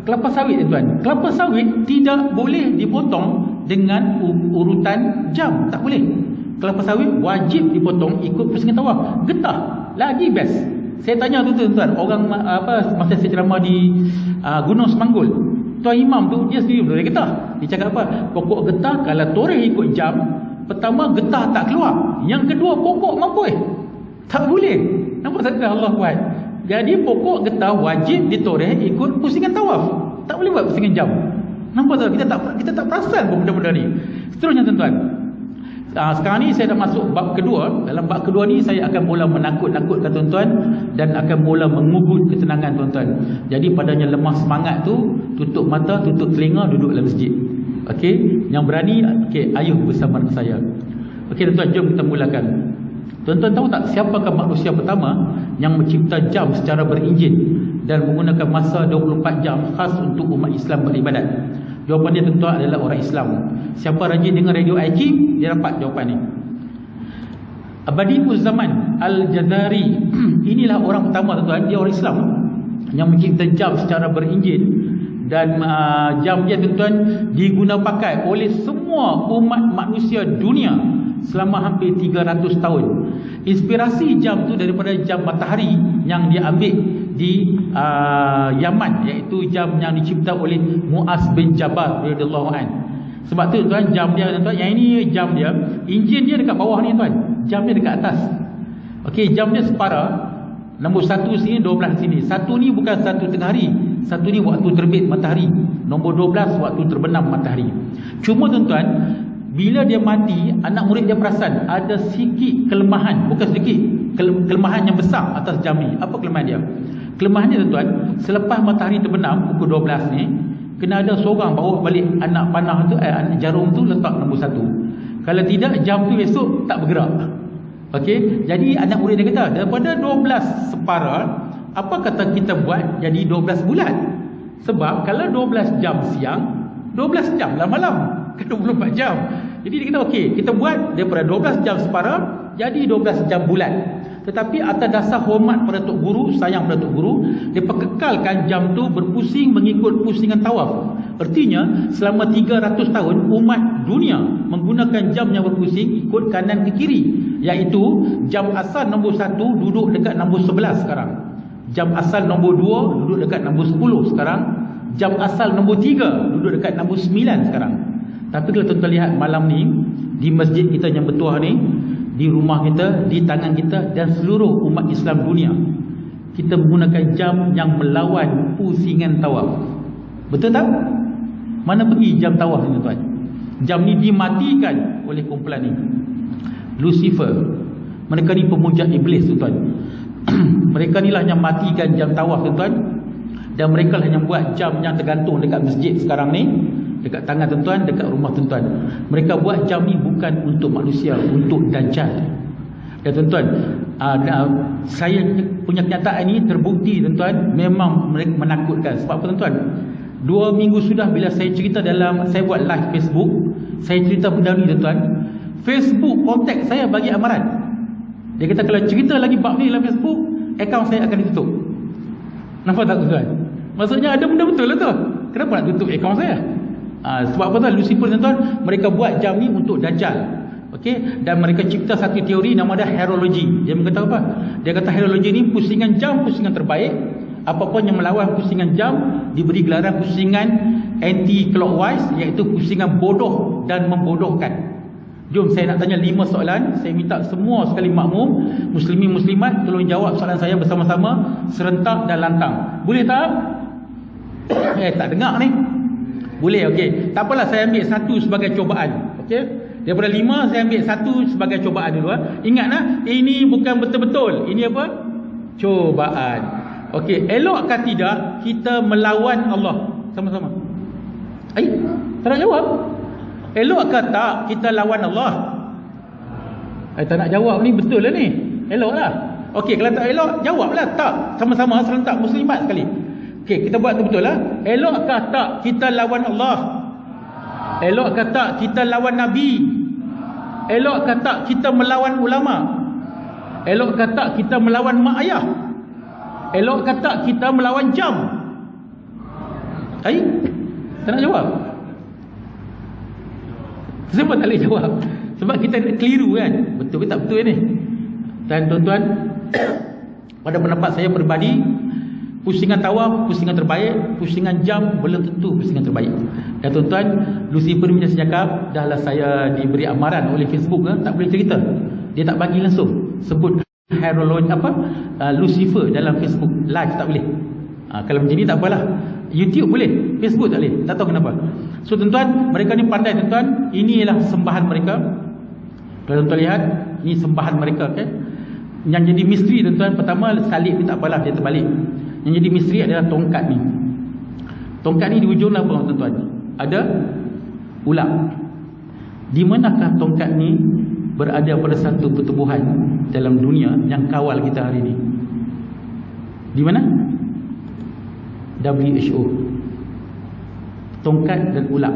Kelapa sawit tuan. Kelapa sawit tidak boleh dipotong dengan urutan jam. Tak boleh. Kelapa sawit wajib dipotong ikut pusingan tawaf. Getah lagi best. Saya tanya tu tuan-tuan, orang masa saya ceramah di Gunung Semanggul, tuan imam tu dia sendiri boleh getah. Dia cakap apa? Pokok getah kalau toreh ikut jam, pertama getah tak keluar, yang kedua pokok mampus. Tak boleh. Nampak tak Allah buat? Jadi pokok getah wajib ditoreh ikut pusingan tawaf. Tak boleh buat pusingan jam. Nampak tak? Kita tak perasan pun benda-benda ni. Seterusnya tuan-tuan, sekarang ni saya dah masuk bab kedua. Dalam bab kedua ni saya akan mula menakut-nakutkan tuan-tuan dan akan mula mengugut ketenangan tuan-tuan. Jadi padanya lemah semangat tu, tutup mata, tutup telinga, duduk dalam masjid. Okey, yang berani okey, ayuh bersama dengan saya. Okey tuan-tuan, jom kita mulakan. Tuan-tuan tahu tak siapakah manusia pertama yang mencipta jam secara berenjin dan menggunakan masa 24 jam khas untuk umat Islam beribadat? Jawapan dia tuan-tuan adalah orang Islam. Siapa rajin dengan radio IQ, dia dapat jawapan ni. Badi'uz Zaman Al-Jazari. Inilah orang pertama tuan-tuan, dia orang Islam yang mencipta jam secara berenjin. Dan jam dia tuan-tuan diguna pakai oleh semua umat manusia dunia selama hampir 300 tahun. Inspirasi jam tu daripada jam matahari yang dia ambil di Yaman, iaitu jam yang dicipta oleh Muaz bin Jabal radhiyallahu an. Sebab tu tuan, jam dia tuan, yang ini jam dia, enjin dia dekat bawah ni tuan, jam dia dekat atas. Okey, jam dia separa. Nombor 1 sini, 12 sini. Satu ni bukan satu tengah hari, satu ni waktu terbit matahari. Nombor 12 waktu terbenam matahari. Cuma tuan-tuan, bila dia mati, anak murid dia perasan ada sikit kelemahan, bukan sedikit, kelemahan yang besar atas jam ni. Apa kelemahan dia? Kelemahan dia tuan-tuan, selepas matahari terbenam pukul 12 ni, kena ada seorang bawa balik anak panah tu, anak jarum tu letak nombor 1. Kalau tidak, jam tu esok tak bergerak. Okey, jadi anak murid dia kata, daripada 12 separa, apa kata kita buat jadi 12 bulan? Sebab kalau 12 jam siang, 12 jam lah malam, kan 24 jam. Jadi dia kata okey, kita buat daripada 12 jam separa jadi 12 jam bulan. Tetapi atas dasar hormat pada Tok Guru, sayang pada Tok Guru, dia perkekalkan jam tu berpusing mengikut pusingan tawaf. Artinya selama 300 tahun umat dunia menggunakan jam yang berpusing ikut kanan ke kiri, iaitu jam asal nombor 1 duduk dekat nombor 11 sekarang. Jam asal nombor 2 duduk dekat nombor 10 sekarang. Jam asal nombor 3 duduk dekat nombor 9 sekarang. Tapi kalau tuan-tuan lihat malam ni di masjid kita yang bertuah ni, di rumah kita, di tangan kita dan seluruh umat Islam dunia, kita menggunakan jam yang melawan pusingan tawaf. Betul tak? Mana pergi jam tawaf ni tuan? Jam ni dimatikan oleh kumpulan ni, Lucifer. Mereka ni pemuja iblis tuan. Mereka ni lah yang matikan jam tawaf tuan. Dan mereka lah yang buat jam yang tergantung dekat masjid sekarang ni, dekat tangan tuan-tuan, dekat rumah tuan-tuan. Mereka buat jam ni bukan untuk manusia, untuk Dajjal. Dan tuan-tuan, saya punya kenyataan ni terbukti tuan-tuan, memang mereka menakutkan. Sebab apa tuan-tuan? 2 minggu sudah bila saya cerita dalam, saya buat live Facebook, saya cerita benda ni tuan-tuan, Facebook kontak saya bagi amaran. Dia kata kalau cerita lagi bab ni dalam Facebook, akaun saya akan ditutup. Nampak tak tuan-tuan? Maksudnya ada benda betul lah tu. Kenapa nak tutup akaun saya? Sebab apa tuan? Lucifer tuan-tuan, mereka buat jam ni untuk Dajjal. Okey, dan mereka cipta satu teori nama dia herologi. Dia berkata apa? Dia kata herologi ni pusingan jam, pusingan terbaik. Apa-apa yang melawan pusingan jam diberi gelaran pusingan anti clockwise, iaitu pusingan bodoh dan membodohkan. Jom saya nak tanya 5 soalan. Saya minta semua sekali makmum, muslimin muslimat, tolong jawab soalan saya bersama-sama, serentak dan lantang. Boleh tak? Tak dengar ni. Boleh, okey. Tak apalah, saya ambil 1 sebagai cubaan. Okey. Daripada 5 saya ambil 1 sebagai cubaan dulu. Ingatlah, ini bukan betul-betul. Ini apa? Cubaan. Okey, elakkah tidak kita melawan Allah sama-sama? Tak nak jawab. Elakkah tak kita lawan Allah? Tak nak jawab ni, betul lah ni. Eloklah. Okey, kalau tak elok, jawablah tak. Sama-sama serentak muslimat sekali. Okey, kita buat tu betul lah. Elakkah tak kita lawan Allah? Elakkah tak kita lawan Nabi? Elakkah tak kita melawan ulama? Elakkah tak kita melawan mak ayah? Elakkah tak kita melawan jam? Tak nak jawab. Sebab tak boleh jawab. Sebab kita keliru kan. Betul ke tak betul ni? Dan tuan-tuan, pada pendapat saya peribadi, pusingan tawaf pusingan terbaik, pusingan jam belum tentu pusingan terbaik. Dan tuan-tuan, Lucifer punya cakap, dahlah saya diberi amaran oleh Facebook, tak boleh cerita. Dia tak bagi langsung sebut herologi Lucifer dalam Facebook live, tak boleh. Kalau macam ni tak apalah. YouTube boleh, Facebook tak boleh. Tak tahu kenapa. So tuan-tuan, mereka ni pandai tuan-tuan. Ini ialah sembahan mereka. Kalau tuan-tuan lihat, ini sembahan mereka kan. Yang jadi misteri tuan-tuan, pertama salib ni tak apalah, dia terbalik. Yang jadi misteri adalah tongkat ni. Tongkat ni di ujung apa tuan-tuan? Ada ular. Di manakah tongkat ni berada pada satu pertubuhan dalam dunia yang kawal kita hari ni? Di mana? WHO. Tongkat dan ular.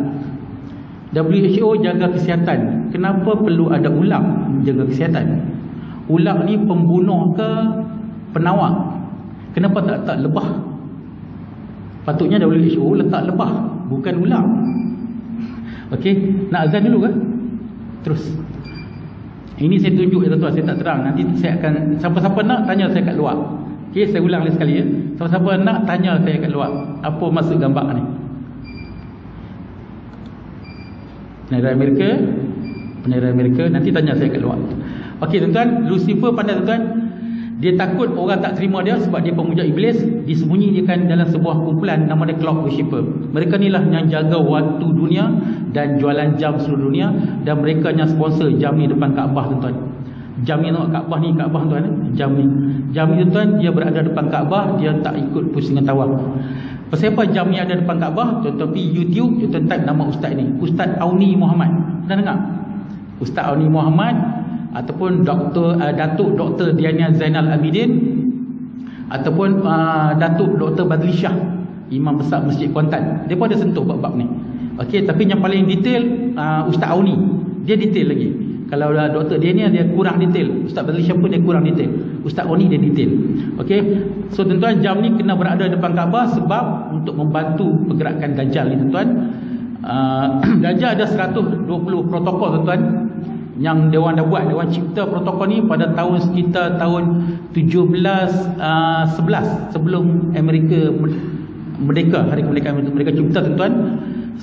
WHO jaga kesihatan. Kenapa perlu ada ular jaga kesihatan? Ular ni pembunuh ke penawar? Kenapa tak letak lebah? Patutnya WHO letak lebah, bukan ular. Okey, nak azan dulu ke? Terus. Ini saya tunjuk ya tuan-tuan, saya tak terang. Nanti saya akan, siapa-siapa nak tanya saya kat luar. Okey, saya ulang lagi sekali ya. Siapa-siapa nak tanya saya kat luar, apa maksud gambar ni? Penera Amerika, nanti tanya saya kat luar. Okey tuan-tuan, Lucifer pandai tuan-tuan. Dia takut orang tak terima dia sebab dia pemuja iblis, disembunyikan dalam sebuah kumpulan nama dia Clock Worshipper. Mereka ni lah yang jaga waktu dunia dan jualan jam seluruh dunia, dan mereka yang sponsor jam ni depan Kaabah tuan-tuan. Jam ni tengok Kaabah ni, Kaabah tuan, jam ni tuan-tuan, dia berada depan Kaabah, dia tak ikut pusingan tawaf. Pasal apa jam ni ada depan Kaabah? Tuan-tuan pergi YouTube, tuan-tuan type nama ustaz ni, Ustaz Auni Muhammad. Pernah dengar? Ustaz Auni Muhammad ataupun Datuk Dr. Diana Zainal Abidin ataupun Datuk Dr. Badli Shah, Imam Besar Masjid Kuantan. Dia pun ada sentuh bab-bab ni. Okey, tapi yang paling detail Ustaz Auni. Dia detail lagi. Kalau Dr. Diana dia kurang detail, Ustaz Badli Shah pun dia kurang detail. Ustaz Auni dia detail. Okey. So tuan-tuan, jam ni kena berada depan Kaabah sebab untuk membantu pergerakan Dajjal ni tuan-tuan. Dajjal ada 120 protokol tuan-tuan yang Dewan dah buat. Dewan cipta protokol ni pada tahun sekitar tahun 1711 sebelum Amerika merdeka, hari kemerdekaan mereka cipta tuan-tuan.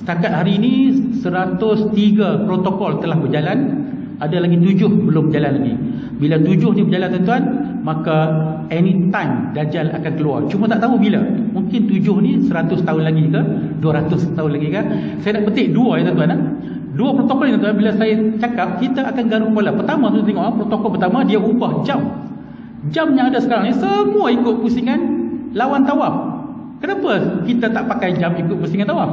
Setakat hari ini 103 protokol telah berjalan, ada lagi 7 belum berjalan lagi. Bila 7 ni berjalan tuan-tuan, maka anytime Dajjal akan keluar. Cuma tak tahu bila. Mungkin 7 ni 100 tahun lagi ke, 200 tahun lagi ke. Saya nak petik 2 ya tuan-tuan. 2 protokol ni tuan-tuan, bila saya cakap kita akan garuk kepala. Pertama tu tengok protokol pertama, dia ubah jam. Jam yang ada sekarang ni semua ikut pusingan lawan tawaf. Kenapa kita tak pakai jam ikut pusingan tawaf?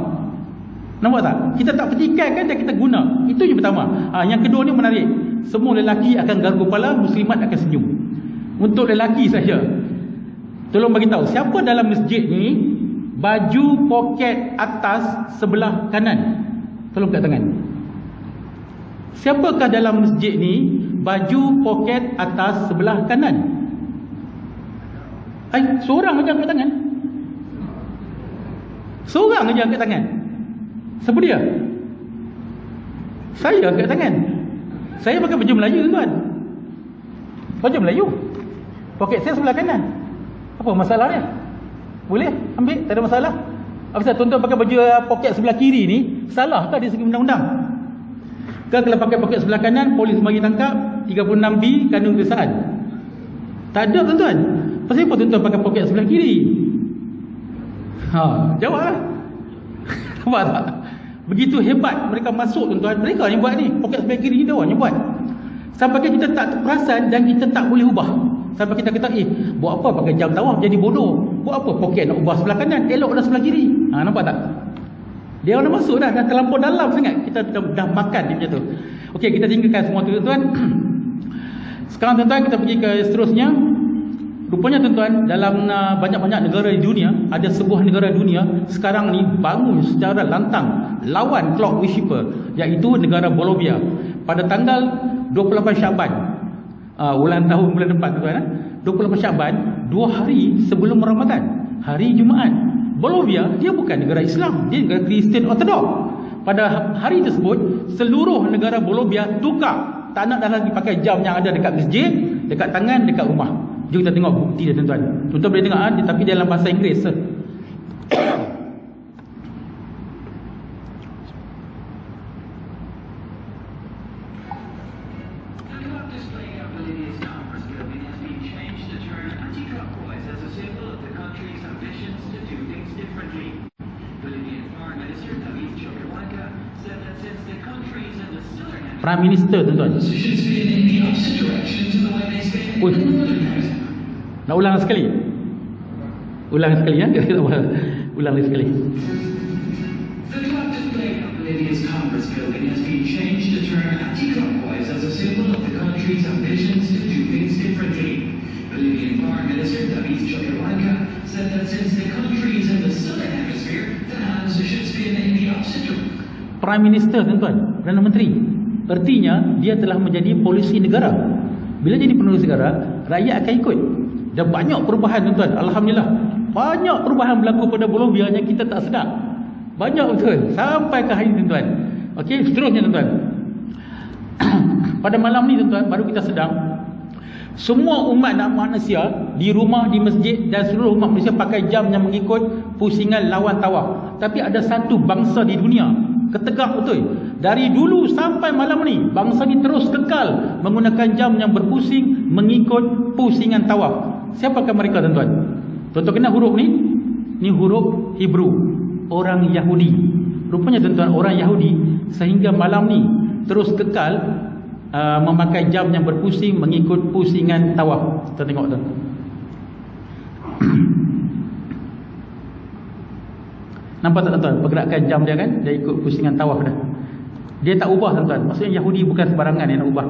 Nampak tak? Kita tak petikaikan dan kita guna. Itu yang pertama. Yang kedua ni menarik. Semua lelaki akan garuk kepala, muslimat akan senyum. Untuk lelaki saja, tolong bagi tahu siapa dalam masjid ni baju poket atas sebelah kanan. Tolong kat tangan. Siapakah dalam masjid ni baju poket atas sebelah kanan? Seorang aja angkat tangan. Seorang aja angkat tangan. Siapa dia? Saya angkat tangan. Saya pakai baju Melayu tuan. Baju Melayu. Poket saya sebelah kanan. Apa masalahnya? Boleh ambil, tak ada masalah. Apabila tuan-tuan pakai baju poket sebelah kiri ni, salah ke dari segi undang-undang? Kalau pakai poket sebelah kanan, polis mari tangkap 36B kandung kesalahan. Tak ada tuan-tuan. Pasal apa tuan-tuan pakai poket sebelah kiri? Jawablah. Nampak tak? Begitu hebat mereka masuk tuan-tuan. Mereka yang buat ni, poket sebelah kiri ni dia orang yang buat. Sampai kita tak perasan dan kita tak boleh ubah. Sampai kita kata, buat apa pakai jam tawaf jadi bodoh? Buat apa poket nak ubah sebelah kanan, elok dah sebelah kiri. Nampak tak? Dia orang dah masuk dah terlampau dalam sangat. Kita dah makan dia macam tu. Okey, kita tinggalkan semua tu tuan-tuan. Sekarang tuan-tuan kita pergi ke seterusnya. Rupanya tuan-tuan, dalam banyak-banyak negara di dunia, ada sebuah negara dunia sekarang ni bangun secara lantang lawan clock worshipper, iaitu negara Bolivia. Pada tanggal 28 Syaban, ulang tahun bulan depan tuan-tuan, 28 Syaban, 2 hari sebelum Ramadan, hari Jumaat. Bolivia dia bukan negara Islam, dia negara Kristian Ortodok. Pada hari tersebut, seluruh negara Bolivia tukar, tak nak dah lagi pakai jam yang ada dekat masjid, dekat tangan, dekat rumah. Jom kita tengok bukti dia tuan-tuan. Tuan-tuan boleh tengok tapi dalam bahasa Inggeris. Prime Minister tuan-tuan. Nak ulang sekali? Ulang sekali ya? Ulang sekali. The clock display of Bolivia's Congress building has been changed to turn anti-clockwise as a symbol of the country's ambitions to do things differently. Bolivian Foreign Minister David Choquehuanca said that since the country is in the southern hemisphere, the hands should spin in the opposite direction. Prime Minister tuan-tuan, Perdana Menteri. Artinya dia telah menjadi polisi negara. Bila jadi polisi negara, rakyat akan ikut. Dan banyak perubahan tuan-tuan. Alhamdulillah. Banyak perubahan berlaku pada Bolivia yang kita tak sedar. Banyak betul. Sampai ke hari ini tuan-tuan. Okey, seterusnya tuan-tuan. Pada malam ni tuan-tuan, baru kita sedang semua umat manusia di rumah, di masjid dan seluruh umat manusia pakai jam yang mengikut pusingan lawan tawaf. Tapi ada satu bangsa di dunia, ketegak betul, dari dulu sampai malam ni, bangsa ni terus kekal menggunakan jam yang berpusing mengikut pusingan tawaf. Siapakah mereka tuan-tuan? Tuan-tuan kenal huruf ni? Ni huruf Hebrew, orang Yahudi. Rupanya tuan-tuan, orang Yahudi sehingga malam ni terus kekal memakai jam yang berpusing mengikut pusingan tawaf. Kita tengok tu. Nampak tak tuan-tuan pergerakan jam dia kan? Dia ikut pusingan tawaf dah. Dia tak ubah tuan-tuan. Maksudnya Yahudi bukan sembarangan yang nak ubah.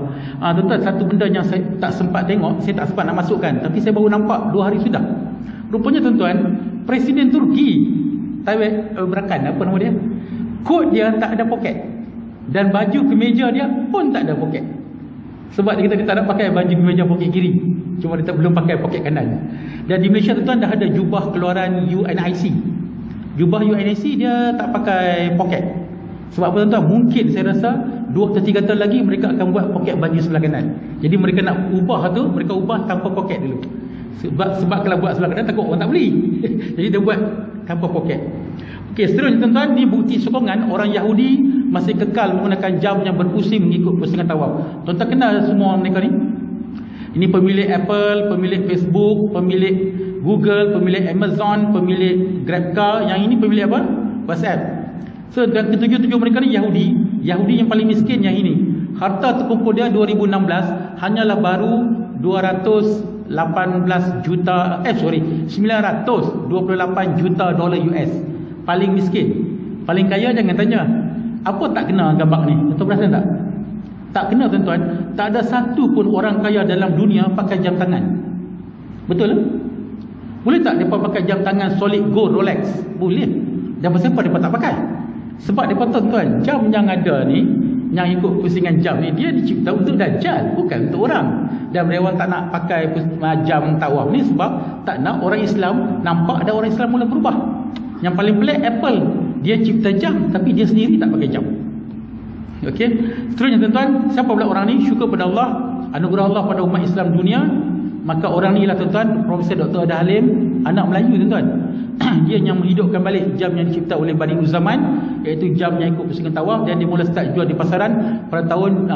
Tuan-tuan, satu benda yang saya tak sempat tengok, saya tak sempat nak masukkan, tapi saya baru nampak 2 hari sudah. Rupanya tuan-tuan, Presiden Turki Tayyip Erdogan, apa nama dia, kot dia tak ada poket, dan baju kemeja dia pun tak ada poket. Sebab dia kata dia tak nak pakai baju kemeja poket kiri, cuma dia tak belum pakai poket kanan. Dan di Malaysia tuan-tuan dah ada jubah keluaran UNIC. Jubah UNIC dia tak pakai poket. Sebab apa tuan-tuan? Mungkin saya rasa 2 atau 3 tahun lagi mereka akan buat poket baju sebelah kanan. Jadi mereka nak ubah tu, mereka ubah tanpa poket dulu. Sebab kalau buat sebelah kanan takut orang tak beli. Jadi dia buat tanpa poket. Okey, seterusnya tuan-tuan, ni bukti sokongan orang Yahudi masih kekal menggunakan jam yang berpusing mengikut pusingan tawaf. Tuan-tuan kenal semua mereka ni? Ini pemilik Apple, pemilik Facebook, pemilik Google, pemilik Amazon, pemilik GrabCar. Yang ini pemilik apa? WhatsApp. So, dan ketujuh-tujuh mereka ni Yahudi. Yahudi yang paling miskin yang ini. Harta terkumpul dia 2016 hanyalah baru 928 juta dolar US. Paling miskin. Paling kaya jangan tanya. Apa tak kena gambar ni? Tuan-tuan perasan tak? Tak kena tuan-tuan. Tak ada satu pun orang kaya dalam dunia pakai jam tangan. Betul tak? Boleh tak mereka pakai jam tangan solid gold Rolex? Boleh. Dan pasal apa mereka tak pakai? Sebab mereka tuan-tuan, jam yang ada ni, yang ikut pusingan jam ni, dia dicipta untuk dajjal, bukan untuk orang. Dan mereka tak nak pakai jam tawaf ni sebab tak nak orang Islam nampak ada orang Islam mula berubah. Yang paling pelik Apple, dia cipta jam tapi dia sendiri tak pakai jam. Okey. Seterusnya tuan-tuan, siapa pula orang ni? Syukur pada Allah, anugerah Allah pada umat Islam dunia. Maka orang ni lah tuan-tuan, Profesor Dr. Ada Halim, anak Melayu tuan-tuan. Dia yang menghidupkan balik jam yang dicipta oleh Bani Zaman, iaitu jam yang ikut pusingan tawaf, dan dia mula start jual di pasaran pada tahun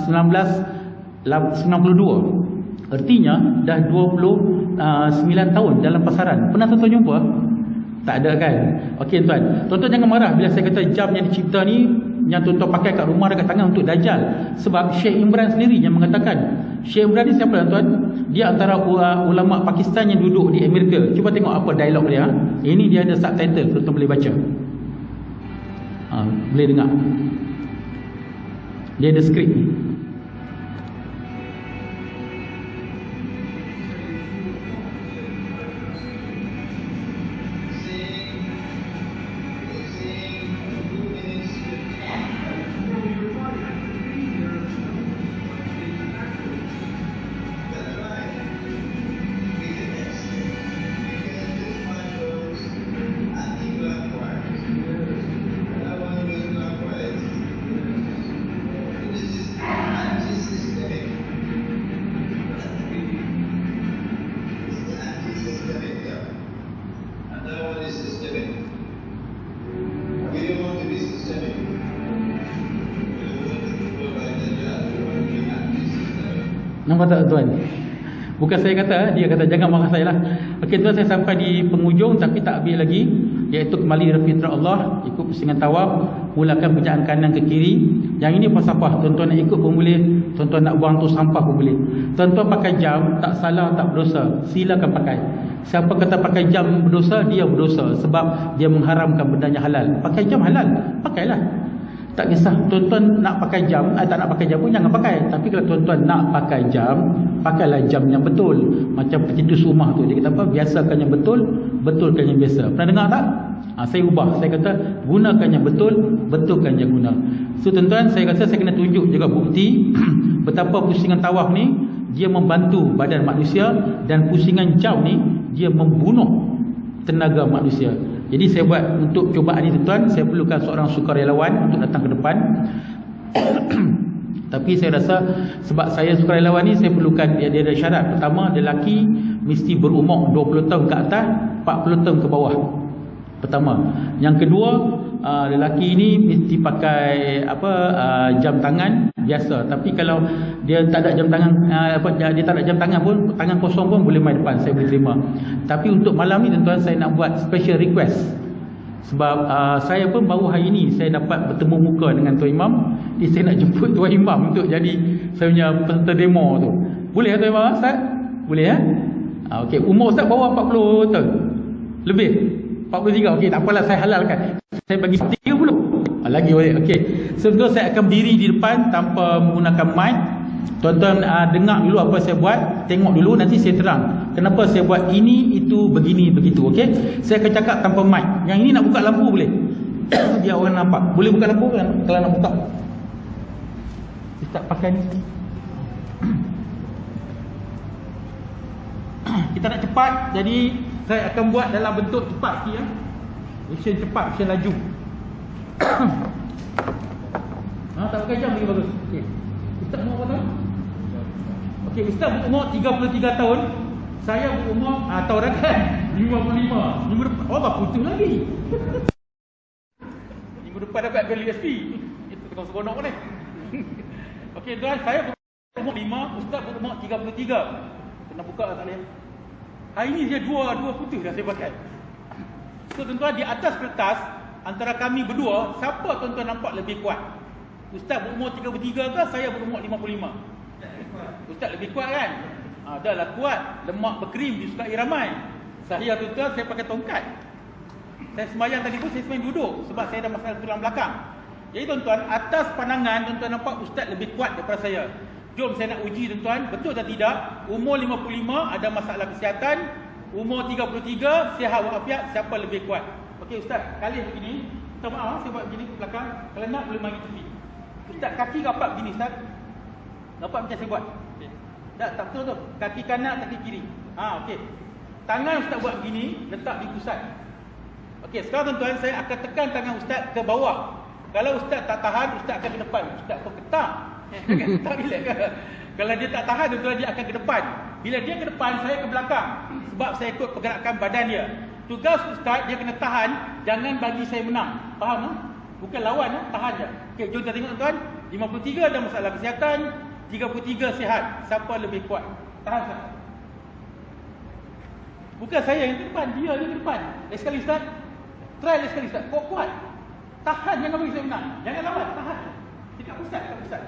1992. Artinya dah 29 tahun dalam pasaran. Pernah tuan-tuan jumpa? Tak ada kan? Okey tuan. Tuan-tuan jangan marah bila saya kata jam yang dicipta ni, yang tuan-tuan pakai kat rumah dekat tangan untuk dajjal. Sebab Syekh Imran sendiri yang mengatakan. Syekh Imran ni siapa tuan? Dia antara ulama Pakistan yang duduk di Amerika. Cuba tengok apa dialog dia. Ini dia ada subtitle, tuan-tuan boleh baca. Boleh dengar. Dia ada skrip ni. Nampak tak tuan? Bukan saya kata, dia kata jangan marah saya lah. Okey tuan, saya sampai di penghujung tapi tak habis lagi, iaitu kembali dari fitrah Allah, ikut pusingan tawaf, mulakan pejaan kanan ke kiri. Yang ini falsafah, tuan-tuan nak ikut pun boleh, tuan-tuan nak buang tu sampah pun boleh. Tuan-tuan pakai jam, tak salah, tak berdosa, silakan pakai. Siapa kata pakai jam berdosa, dia berdosa sebab dia mengharamkan benda yang halal. Pakai jam halal, pakailah. Tak kisah tuan-tuan nak pakai jam, tak nak pakai jam pun jangan pakai. Tapi kalau tuan-tuan nak pakai jam, pakailah jam yang betul. Macam pencetus rumah tu, dia kata apa? Biasakan yang betul, betulkan yang biasa. Pernah dengar tak? Saya ubah, saya kata gunakan yang betul, betulkan yang guna. So tuan-tuan, saya rasa saya kena tunjuk juga bukti betapa pusingan tawaf ni dia membantu badan manusia, dan pusingan jam ni dia membunuh tenaga manusia. Jadi saya buat untuk cubaan ini tuan, saya perlukan seorang sukarelawan untuk datang ke depan. Tapi saya rasa sebab saya sukarelawan ni, saya perlukan dia ada syarat. Pertama, lelaki mesti berumur 20 tahun ke atas, 40 tahun ke bawah. Pertama. Yang kedua, lelaki ini mesti pakai jam tangan biasa. Tapi kalau dia tak ada jam tangan, dia tak ada jam tangan pun, tangan kosong pun boleh main depan, saya boleh terima. Tapi untuk malam ni tuan-tuan, saya nak buat special request. Sebab saya pun baru hari ni saya dapat bertemu muka dengan Tuan Imam. Jadi saya nak jemput Tuan Imam untuk jadi saya punya peserta demo tu. Boleh Tuan Imam, Ustaz? Boleh Okey, umur Ustaz bawah 40 tahun. Lebih. 43. Okey, tak apalah, saya halalkan. Saya bagi 30. Lagi boleh. Okey. Sebelum saya akan berdiri di depan tanpa menggunakan mic. Tuan-tuan dengar dulu apa saya buat, tengok dulu, nanti saya terang kenapa saya buat ini, itu, begini, begitu. Okey. Saya akan cakap tanpa mic. Yang ini nak buka lampu boleh? Biar orang nampak. Boleh buka lampu kan kalau nak buka? Kita pakai ni. Kita nak cepat, jadi saya akan buat dalam bentuk cepat sikit ya. Action cepat, action laju. Tak pakai jam lagi bagus. Okey. Ustaz umur berapa tahun? Okey, Ustaz berumur 33 tahun. Saya berumur tahun dah kan 55. Minggu depan putus lagi. Minggu depan dapat value USP. Itu tukang seronok ni. Okey, tuan, saya berumur 5, Ustaz berumur 33. Kena buka tak boleh. Hari ni dia dua putus dah saya pakai. So tuan-tuan, di atas kertas antara kami berdua, siapa tuan-tuan nampak lebih kuat? Ustaz berumur 33 ke saya berumur 55? Ustaz lebih kuat kan? Dah lah kuat. Lemak berkrim disukai ramai. Saya tuan-tuan, saya pakai tongkat. Saya sembahyang tadi pun saya sembahyang duduk sebab saya ada masalah tulang belakang. Jadi tuan-tuan, atas pandangan tuan-tuan nampak Ustaz lebih kuat daripada saya. Jom saya nak uji tuan-tuan, betul atau tidak? Umur 55 ada masalah kesihatan, umur 33 sihat walafiat, siapa lebih kuat? Okey Ustaz, kali begini. Minta maaf saya buat begini ke belakang. Kalau nak boleh mari tepi. Ustaz, kaki rapat begini Ustaz. Dapat macam saya buat? Tak betul tu. Kaki kanan, kaki kiri. Okey. Tangan Ustaz buat begini, letak di pusat. Okey, sekarang tuan-tuan saya akan tekan tangan Ustaz ke bawah. Kalau Ustaz tak tahan, Ustaz akan ke depan. Ustaz kau ketak. Tak relax ke? Kalau dia tak tahan, tuan-tuan dia akan ke depan. Bila dia ke depan, saya ke belakang. Sebab saya ikut pergerakan badan dia. Tugas Ustaz dia kena tahan, jangan bagi saya menang. Faham tak? Bukan lawan, tahan je. Okey, jom kita tengok tuan. 53 ada masalah kesihatan, 33 sihat. Siapa lebih kuat? Tahan Ustaz. Bukan saya yang ke depan, dia ke depan. Lagi sekali Ustaz. Try lagi sekali Ustaz. Kau kuat. Tahan, jangan bagi saya menang. Jangan lawan, tahan. Dekat pusat, dekat pusat.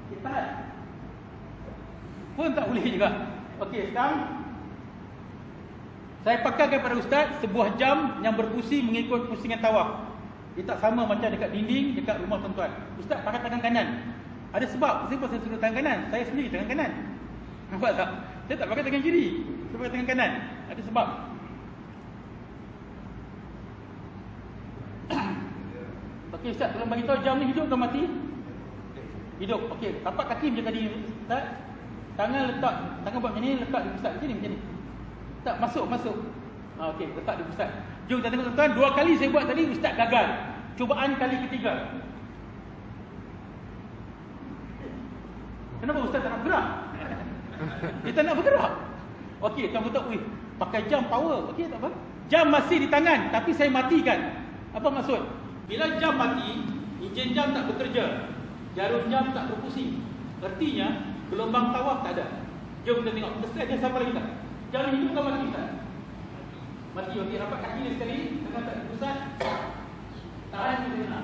Okey, tahan. Pun tak boleh juga. Okey, sekarang saya pakaikan kepada Ustaz sebuah jam yang berpusing mengikut pusingan tawaf. Dia tak sama macam dekat dinding, dekat rumah tuan-tuan. Ustaz pakai tangan kanan. Ada sebab, kenapa saya suruh tangan kanan? Saya sendiri tangan kanan. Nampak tak? Saya tak pakai tangan kiri, saya pakai tangan kanan. Ada sebab. Okey Ustaz, tolong bagi tahu jam ni hidup ke mati? Hidup. Okey, tapak kaki macam tadi Ustaz. Tangan letak, tangan buat macam ni, letak di pusat macam ni. Tak masuk. Okey, letak di pusat. Jom kita tengok tuan-tuan, 2 kali saya buat tadi Ustaz gagal. Cubaan kali ketiga. Kenapa Ustaz tak nak bergerak? Dia tak nak bergerak. Okey, tuan kata, "Wih, pakai jam power." Okey, tak apa. Jam masih di tangan, tapi saya matikan. Apa maksud? Bila jam mati, enjin jam tak bekerja. Jarum jam tak berpusing. Artinya gelombang tawaf tak ada. Jom kita tengok. Ustaz dia siapa lagi tak? Jarum hidup bukan mati Ustaz. Mati. Okey, rapat kaki ni sekali. Tangan tak pusat. Tahan tu kena.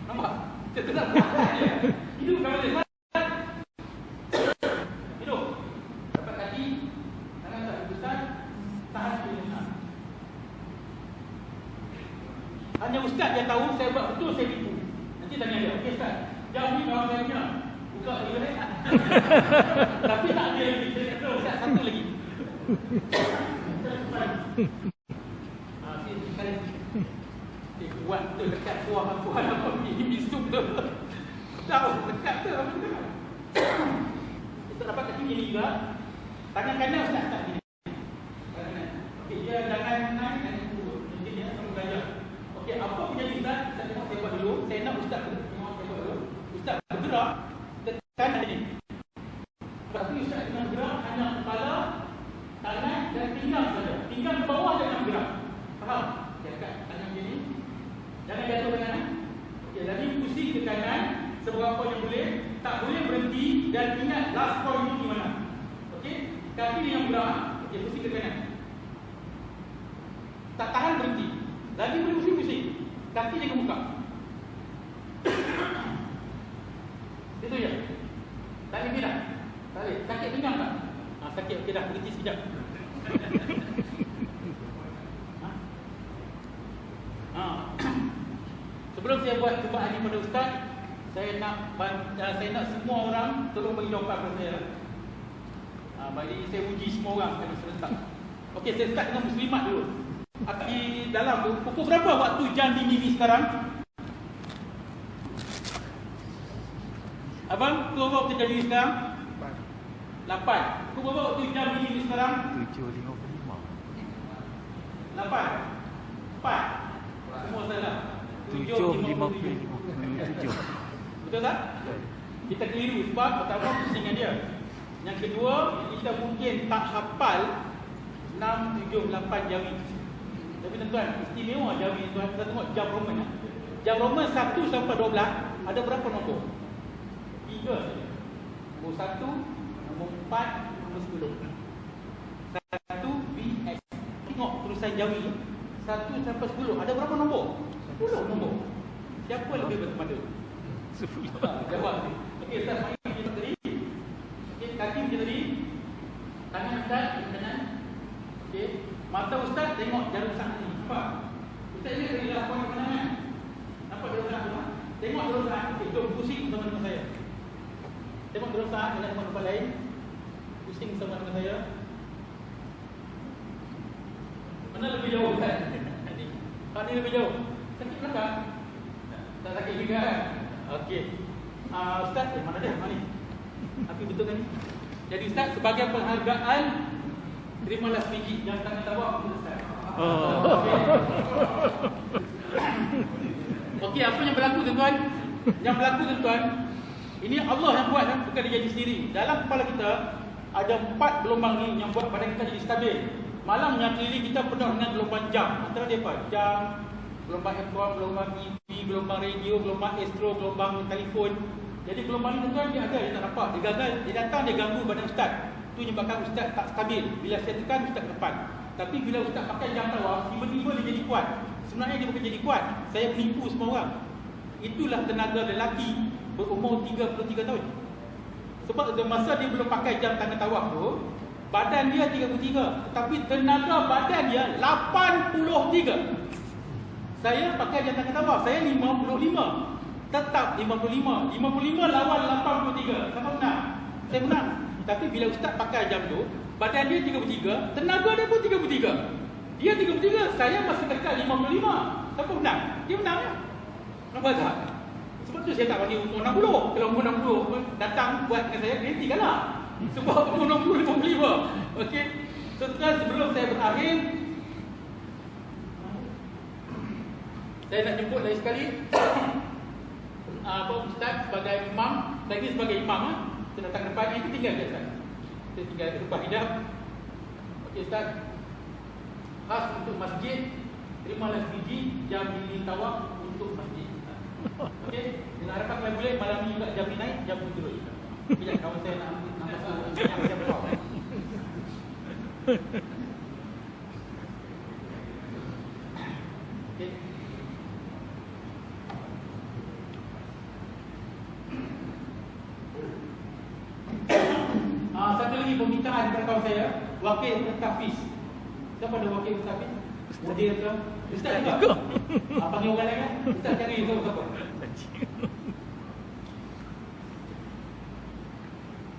Nampak? Kita tenang. Hidup bukan mati Ustaz. Hidup. Rapat kaki. Tangan tak pusat. Tahan tu kena. Hanya Ustaz dia tahu saya buat betul, saya tipu. Nanti tanya dia. Okey Ustaz, jam ni kalau saya punya. Buka dia ni. Tapi tak ada lagi. Saya kata Ustaz satu lagi. Kuat tu dekat suara apa ni bisuk tu. Tahu dekat tu apa tu. Kita dapat kat sini juga. Tangan kanan Ustaz tak gini. Kanan. Okey, dia jangan naik dan turun. Jadi dia sama gaya. Okey, apa punya Ustaz? Ustaz tengok saya buat dulu. Saya nak Ustaz tengok saya buat dulu. Ustaz bergerak tekan sini. Tapi Ustaz kena gerak hanya kepala, tangan dan pinggang saja. Pinggang ke bawah jangan bergerak. Faham? Okey, dekat tangan sini. Jangan jatuh ke kanan. Okey, jadi pusing ke kanan seberapa yang boleh, tak boleh berhenti dan ingat last point itu di mana. Okey, kaki ni yang bergerak. Okey, pusing ke kanan. Tak tahan berhenti. Lagi boleh pusing-pusing. Kaki jangan buka. Itu je. Tak boleh tidak. Tak boleh. Sakit pinggang tak? Sakit. Okey dah, berhenti sekejap. Sebelum saya buat cubaan ini pada Ustaz, saya nak semua orang tolong bagi jawapan kepada saya. Bagi saya uji semua orang sekali serentak. Okey, saya start dengan muslimat dulu. Di dalam pukul berapa waktu jam dini ni sekarang? Abang, pukul berapa waktu jam dini sekarang? 8. Pukul berapa waktu jam dini ni sekarang? 7.55. 8. 4. Semua salah. 7.57. Betul tak? Kita keliru sebab pertama pusingan dia. Yang kedua, kita mungkin tak hafal 6, 7, 8 jari. Tapi tuan-tuan, istimewa jari tuan. Kita tengok jam Roman. Jam Roman 1 sampai 12 ada berapa nombor? 3 saja. Nombor 1, nombor 4, nombor 10. 1 BS. Tengok terusan jari 1 sampai 10 ada berapa nombor? 10 nombor. Siapa lebih bertemanda? 10. Jawab. Okey, Ustaz, mari kita tadi. Okey, kaki kita tadi. Tangan Ustaz di kanan. Okey, mata Ustaz tengok jarum sangat ni. Nampak? Ustaz ingat tadi dah poin kanan kan? Nampak jarum sangat tu? Tengok jarum sangat. Okey, jom pusing teman-teman saya. Tengok jarum sangat dengan teman-teman lain. Pusing teman-teman saya. Mana lebih jauh Ustaz? Ni lebih jauh. Sakit belakang? Tak sakit juga kan? Okey. Ustaz, mana dia? Mana ni? Tapi betul kan ni? Jadi Ustaz, sebagai penghargaan, terimalah sebiji yang tangan tawak untuk Ustaz. Okey, apa yang berlaku tuan-tuan? Yang berlaku tuan-tuan, ini Allah yang buat kan? Bukan dia jadi sendiri. Dalam kepala kita ada 4 gelombang ni yang buat badan kita jadi stabil. Malam yang keliling kita penuh dengan gelombang jam. Antara dia apa? Jam, gelombang FM, gelombang TV, gelombang radio, gelombang astro, gelombang telefon. Jadi gelombang ni tuan-tuan dia ada, dia tak nampak. Dia gagal, dia datang, dia ganggu badan Ustaz. Itu menyebabkan Ustaz tak stabil. Bila saya tekan, Ustaz ke depan. Tapi bila Ustaz pakai jam tawaf, tiba-tiba dia jadi kuat. Sebenarnya dia bukan jadi kuat. Saya menipu semua orang. Itulah tenaga lelaki berumur 33 tahun. Sebab masa dia belum pakai jam tangan tawaf tu, badan dia 33, tetapi tenaga badan dia 83. Saya pakai jam tangan tawaf, saya 55. Tetap 55. 55 lawan 83. Siapa menang? Saya menang. Tapi bila Ustaz pakai jam tu, badan dia 33, tenaga dia pun 33. Dia 33, saya masih kekal 55. Siapa menang? Dia menang ya? Nampak tak? Sebab tu saya tak bagi umur 60. Kalau umur 60 datang buat dengan saya, nanti kalah. Sebab umur 60, 55. Okey. So sebelum saya berakhir, saya nak jemput lagi sekali Ustaz sebagai imam. Saya sebagai imam saya datang depan ini tinggal je Ustaz. Saya tinggal di rumah hidap. Okey Ustaz, khas untuk masjid, terimalah sebiji jam dini tawaf untuk masjid. Okey, dengan harapan kalau boleh malam ni juga jam ni naik, jam ni turun. Sekejap kawan saya nak masuk yang saya berapa. Okey. Satu lagi permintaan kepada kawan saya, wakil tahfiz. Siapa ada wakil tahfiz? Mudir ke? Ustaz juga. Panggil orang lain kan? Ustaz cari tu siapa?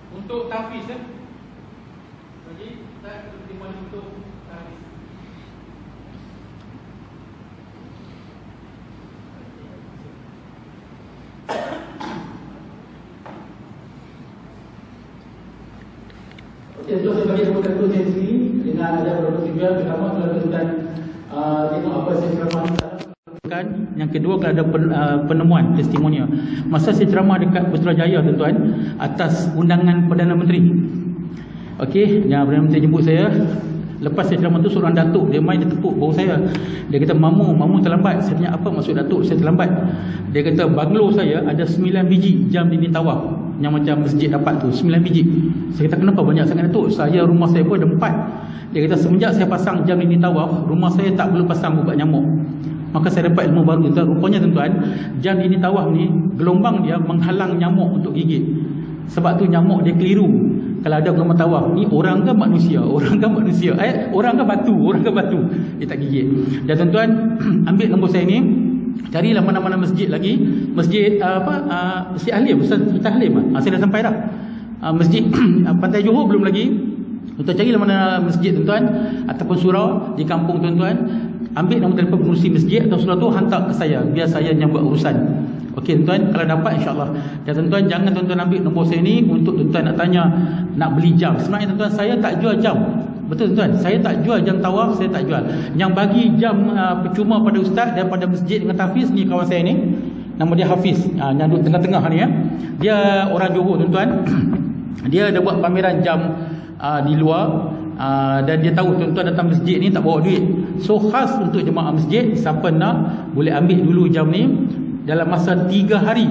Untuk tahfiz Jadi Ustaz terima untuk tahfiz. Okey, so saya bagi kepada saya sendiri dengan ada beberapa tujuan. Pertama, kalau tuan tengok apa saya ceramah kan. Yang kedua, kalau ada penemuan testimonial. Masa saya ceramah dekat Putrajaya tuan-tuan, atas undangan Perdana Menteri. Okey, yang Perdana Menteri jemput saya. Lepas saya ceramah tu, seorang datuk dia main, dia tepuk bahu saya. Dia kata, Mamu terlambat. Saya tanya, apa maksud datuk saya terlambat? Dia kata, banglo saya ada 9 biji jam dinding tawaf yang macam masjid dapat tu, 9 biji. Saya kata, kenapa banyak sangat datuk? Rumah saya pun ada 4. Dia kata, semenjak saya pasang jam dinding tawaf, rumah saya tak perlu pasang ubat nyamuk. Maka saya dapat ilmu baru. Rupanya tuan-tuan, jam dinding tawaf ni, gelombang dia menghalang nyamuk untuk gigit. Sebab tu nyamuk dia keliru. Kalau ada gelombang tawaf, ni orang ke manusia? Orang ke manusia? Orang ke batu? Orang ke batu? Dia tak gigit. Dan tuan-tuan, ambil nombor saya ni. carilah mana-mana masjid lagi, masjid Masjid Halim, Ustaz Halim. Saya dah sampai dah. Masjid Pantai Johor belum lagi. Tuan carilah mana masjid tuan-tuan ataupun surau di kampung tuan-tuan, ambil nombor telefon pengurusi masjid atau surau tu, hantar ke saya biar saya yang buat urusan. Okey tuan-tuan, kalau dapat insya-Allah. Dan tuan-tuan jangan tuan-tuan ambil nombor saya ni untuk tuan-tuan nak tanya, nak beli jam. Sebenarnya tuan-tuan, saya tak jual jam. Betul tuan, saya tak jual jam tawaf, saya tak jual. Yang bagi jam percuma pada ustaz daripada masjid dengan Hafiz ni, kawan saya ni, nama dia Hafiz, yang duduk tengah-tengah ni ya. Dia orang Johor tuan-tuan. Dia ada buat pameran jam di luar, dan dia tahu tuan-tuan datang masjid ni tak bawa duit. So khas untuk jemaah masjid, siapa nak boleh ambil dulu jam ni dalam masa 3 hari.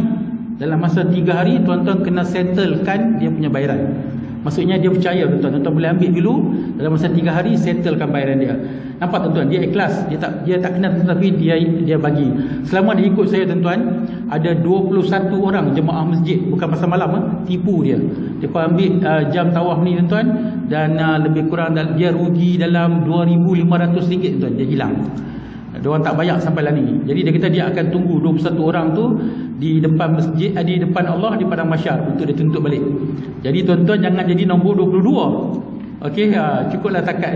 Dalam masa 3 hari tuan-tuan kena settlekan dia punya bayaran. Maksudnya dia percaya tuan-tuan boleh ambil dulu dalam masa 3 hari, settlekan bayaran dia. Nampak tuan-tuan, dia ikhlas, dia tak kena, tetapi dia bagi. Selama dia ikut saya tuan-tuan, ada 21 orang jemaah masjid, bukan pasal malam, tipu dia. Dia ambil jam tawaf ni tuan-tuan, dan lebih kurang dia rugi dalam RM2,500 tuan, dia hilang. Dia orang tak bayar sampai lah ni. Jadi dia kata dia akan tunggu 21 orang tu di depan masjid, di depan Allah di padang mahsyar untuk dia tuntut balik. Jadi tuan-tuan jangan jadi nombor 22. Okey, cukuplah takat.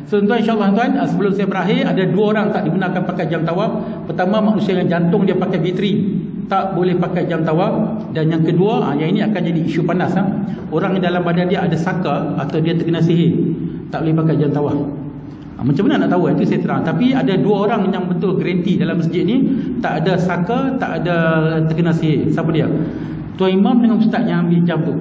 So tuan-tuan, insya-Allah tuan, sebelum saya berakhir, ada 2 orang tak dibenarkan pakai jam tawaf. Pertama, manusia yang jantung dia pakai bateri, tak boleh pakai jam tawaf. Dan yang kedua, yang ini akan jadi isu panas, orang yang dalam badan dia ada saka atau dia terkena sihir, tak boleh pakai jam tawaf. Macam mana nak tahu? Itu saya terang. Tapi ada 2 orang yang betul garanti dalam masjid ni tak ada saka, tak ada terkena sihir. Siapa dia? Tuan Imam dengan ustaz yang ambil jam tu.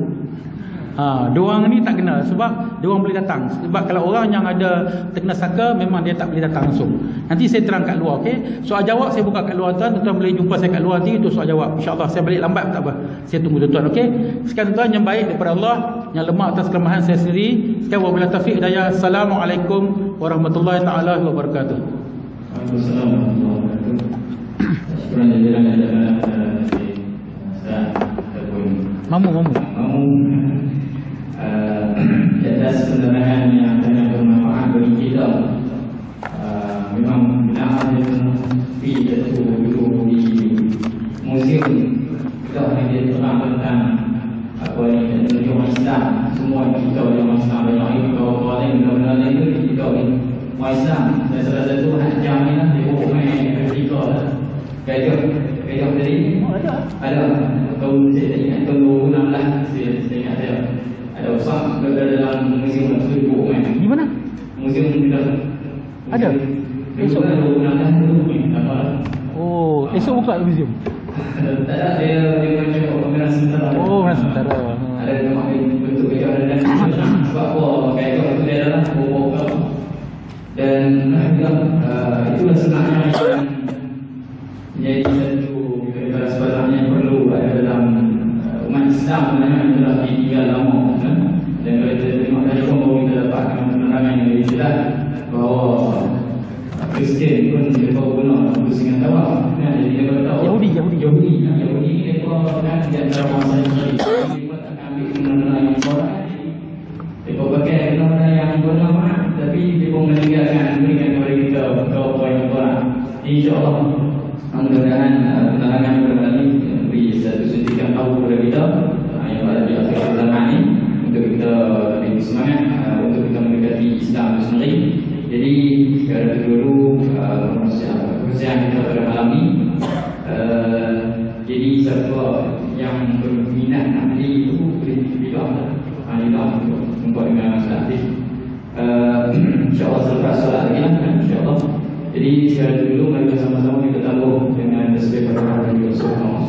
Diorang ni tak kena, sebab diorang boleh datang. Sebab kalau orang yang ada terkena saka, memang dia tak boleh datang langsung. Nanti saya terang kat luar, okey? Soal jawab saya buka kat luar tuan. Tuan boleh jumpa saya kat luar nanti untuk soal jawab. InsyaAllah saya balik lambat tak apa. Saya tunggu tuan-tuan, okey? Sekian tuan, yang baik daripada Allah, yang lemah atas kelemahan saya sendiri. Sekian wabillahi taufiq hidayah. Assalamualaikum warahmatullahi taala wabarakatuh. Waalaikumsalam warahmatullahi wabarakatuh. Syukuran jazakallah khairan Ustaz ataupun Mamu di atas penerangan yang sangat bermanfaat bagi kita. Memang benar dia dulu di museum kita hanya terang tentang apa ni, tentang Islam. Semua kita yang Islam banyak ini kalau lain benda-benda lain tu kita ni Islam. Dan salah satu jam ni lah dia bukan kita lah. Kayak tadi ada tahun saya tak ingat tahun 2016 saya ingat saya ada usah dalam museum tersebut bukan di mana? Museum kita ada. Esok 2016 tu apa? Oh, esok buka museum. Tak ada, dia macam pameran sementara. Oh, pameran sementara. Ada nama bentuk kejuaraan dan sebab apa kayak tu dia adalah bawa dan itulah sebenarnya yang menjadi satu daripada sebabnya yang perlu ada dalam umat Islam sebenarnya itulah ditinggal lama dan kalau kita terima telefon baru kita dapatkan penerangan yang lebih jelas bahawa Kristian pun mereka guna pusingan tawaf jadi mereka tahu Yahudi ni mereka kan di antara masa ini mereka tak ambil benda-benda yang korak mereka pakai benda-benda yang bermanfaat tapi mereka meninggalkan memberikan kepada kita apa yang korak. InsyaAllah mudah-mudahan penerangan kepada ini beri satu suntikan tahu kepada kita yang ada di akhir zaman ini untuk kita lebih semangat untuk kita mendekati Islam itu sendiri. Jadi sekarang itu dulu perkongsian kita pada malam ini. Jadi siapa yang berminat nak beli itu boleh bilang untuk dengan Ustaz Hafiz. InsyaAllah selepas solat lagi lah InsyaAllah. Jadi sekarang dulu mari sama-sama kita tahu dengan tasbih pada hari Rasulullah.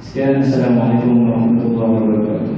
Sekian, assalamualaikum warahmatullahi wabarakatuh.